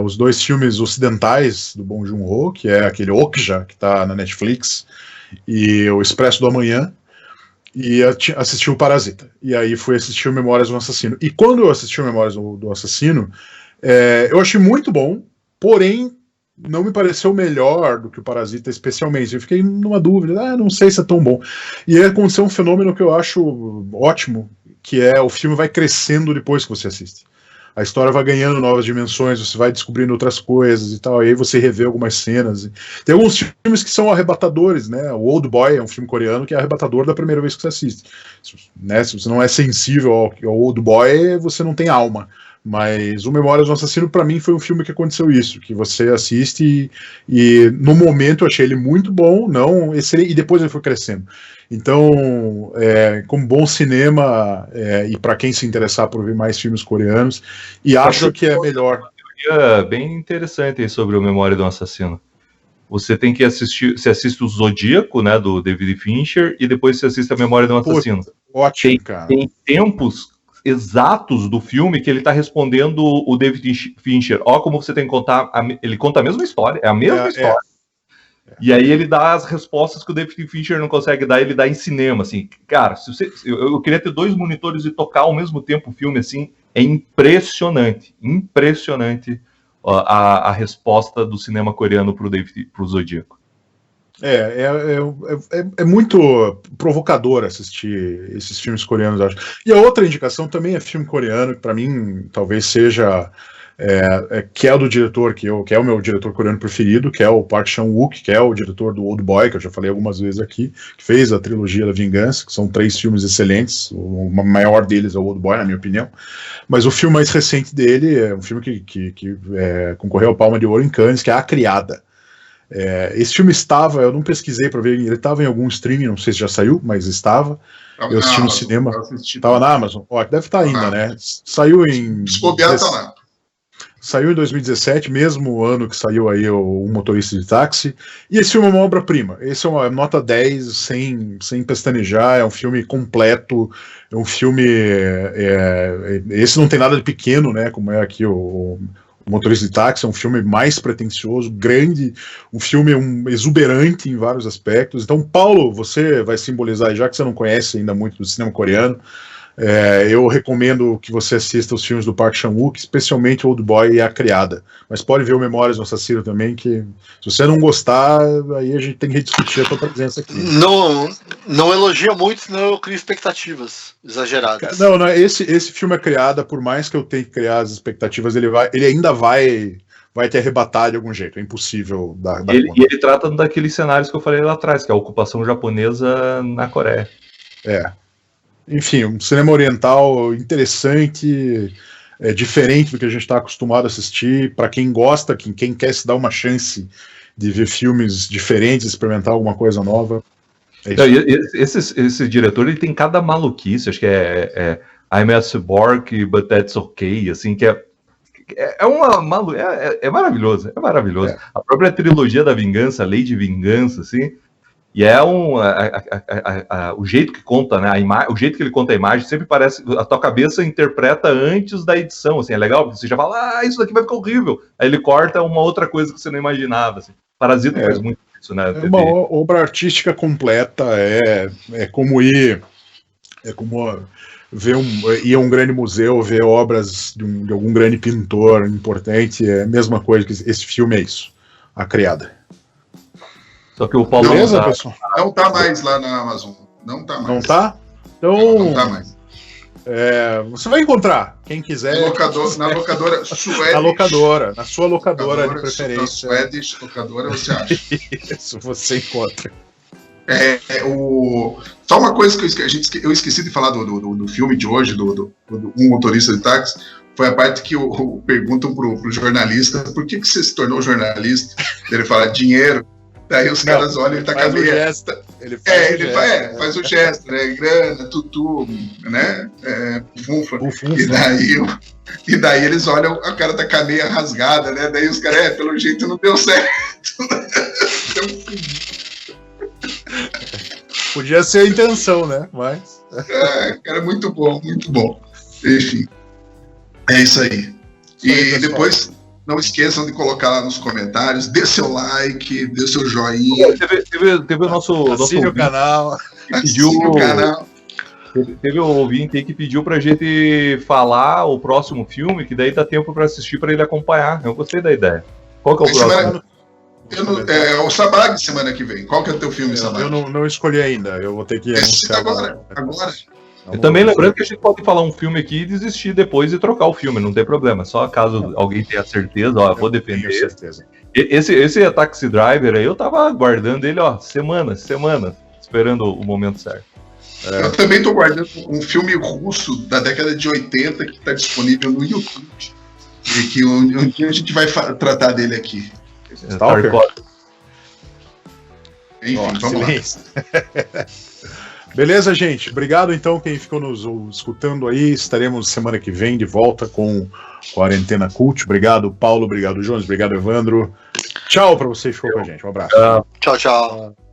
os dois filmes ocidentais do Bong Joon-ho, que é aquele Okja, que está na Netflix, e o Expresso do Amanhã, e assisti o Parasita. E aí fui assistir o Memórias do Assassino. E quando eu assisti o Memórias do Assassino, eu achei muito bom, porém não me pareceu melhor do que o Parasita, especialmente. Eu fiquei numa dúvida, não sei se é tão bom. E aí aconteceu um fenômeno que eu acho ótimo, que é o filme vai crescendo depois que você assiste. A história vai ganhando novas dimensões, você vai descobrindo outras coisas e tal, e aí você revê algumas cenas. Tem alguns filmes que são arrebatadores, né? O Old Boy é um filme coreano que é arrebatador da primeira vez que você assiste. Né? Se você não é sensível ao Old Boy, você não tem alma. Mas o Memórias do Assassino, para mim, foi um filme que aconteceu isso, que você assiste e no momento eu achei ele muito bom, não excelente, e depois ele foi crescendo. Então, como bom cinema, e para quem se interessar por ver mais filmes coreanos, e acho que é melhor. Uma teoria bem interessante aí sobre o Memória do Assassino. Você tem que assistir, você assiste o Zodíaco, né, do David Fincher, e depois você assiste a Memória do Assassino. Ótimo, cara. Tem tempos exatos do filme que ele está respondendo o David Fincher. Ó, como você tem que contar, ele conta a mesma história, é a mesma história. E aí ele dá as respostas que o David Fincher não consegue dar, ele dá em cinema, assim. Cara, eu queria ter 2 monitores e tocar ao mesmo tempo o filme, assim, é impressionante a resposta do cinema coreano pro Zodíaco. É muito provocador assistir esses filmes coreanos, acho. E a outra indicação também é filme coreano, que para mim talvez seja... que é o do diretor, que é o meu diretor coreano preferido, que é o Park Chan-wook, que é o diretor do Old Boy, que eu já falei algumas vezes aqui, que fez a trilogia da Vingança, que são 3 filmes excelentes, o maior deles é o Old Boy, na minha opinião, mas o filme mais recente dele é um filme que concorreu ao Palma de Ouro em Cannes, que é A Criada. Esse filme estava, eu não pesquisei para ver, ele estava em algum streaming, não sei se já saiu, mas estava. Eu assisti no cinema, estava na Amazon, deve estar ainda, né? Saiu em... Saiu em 2017, mesmo ano que saiu aí o Motorista de Táxi, e esse filme é uma obra-prima. Esse é uma nota 10, sem pestanejar, é um filme completo, é um filme... esse não tem nada de pequeno, né, como é aqui o Motorista de Táxi, é um filme mais pretensioso, grande, um filme exuberante em vários aspectos. Então, Paulo, você vai simbolizar, já que você não conhece ainda muito do cinema coreano, eu recomendo que você assista os filmes do Park Chan-wook, especialmente Old Boy e A Criada. Mas pode ver o Memórias do Assassino também, que se você não gostar, aí a gente tem que rediscutir a tua presença aqui. Não elogia muito, senão eu crio expectativas exageradas. Não, esse filme A Criada, por mais que eu tenha que criar as expectativas, ele ainda vai te arrebatar de algum jeito, é impossível dar conta. E ele trata daqueles cenários que eu falei lá atrás, que é a ocupação japonesa na Coreia. Enfim, um cinema oriental interessante, diferente do que a gente está acostumado a assistir. Para quem gosta, quem quer se dar uma chance de ver filmes diferentes, experimentar alguma coisa nova. Esse diretor, ele tem cada maluquice, acho que I'm a Cyborg, but that's okay, assim, que é maravilhoso, é maravilhoso. É. A própria trilogia da vingança, a Lei de Vingança, assim, e é o jeito que conta, né? O jeito que ele conta a imagem sempre parece. A tua cabeça interpreta antes da edição, assim, é legal, porque você já fala, isso daqui vai ficar horrível. Aí ele corta uma outra coisa que você não imaginava. Assim. Parasita faz muito isso, né? É uma obra artística completa, é como ir. É como ir a um grande museu, ver obras de algum grande pintor importante, é a mesma coisa que esse filme é isso, A Criada. Só que o Paulo Beleza, pessoal? Não tá mais lá na Amazon. Não tá mais. Não tá? Então, Não tá mais. Você vai encontrar, quem quiser. Na locadora Swedish. Na locadora, na sua locadora de preferência. Na Swedish locadora você acha. Isso, você encontra. Só uma coisa que eu esqueci de falar do filme de hoje, do Um Motorista de Táxi, foi a parte que perguntam pro jornalista por que você se tornou jornalista. Ele fala dinheiro. Daí os caras olham e ele tá com a meia. Ele faz o gesto, né? Grana, tutu, né? Funfa. E daí eles olham, a cara tá com a meia rasgada, né? Daí os caras, pelo jeito não deu certo. Podia ser a intenção, né? Mas. Cara, muito bom, muito bom. Enfim. É isso aí. E depois. Não esqueçam de colocar lá nos comentários, dê seu like, dê seu joinha. Teve o nosso Assine o canal. Assine o canal. Teve um ouvinte aí que pediu pra gente falar o próximo filme, que daí dá tempo pra assistir pra ele acompanhar. Eu gostei da ideia. Qual que é o próximo? É o Sabag semana que vem. Qual que é o teu filme, Sabag? Eu não escolhi ainda. Eu vou ter que anunciar agora. Eu também lembrando que a gente pode falar um filme aqui e desistir depois e trocar o filme, não tem problema. Só caso alguém tenha certeza, eu vou defender. Tenho certeza. Esse Taxi Driver aí, eu tava aguardando ele, semanas, esperando o momento certo. Eu também tô guardando um filme russo da década de 80 que tá disponível no YouTube. E que um dia a gente vai tratar dele aqui. Tarkov. Enfim, vamos lá. Beleza, gente? Obrigado, então, quem ficou nos escutando aí. Estaremos semana que vem de volta com Quarentena Cult. Obrigado, Paulo. Obrigado, Jones. Obrigado, Evandro. Tchau para você que ficou com a gente. Um abraço. Tchau, tchau.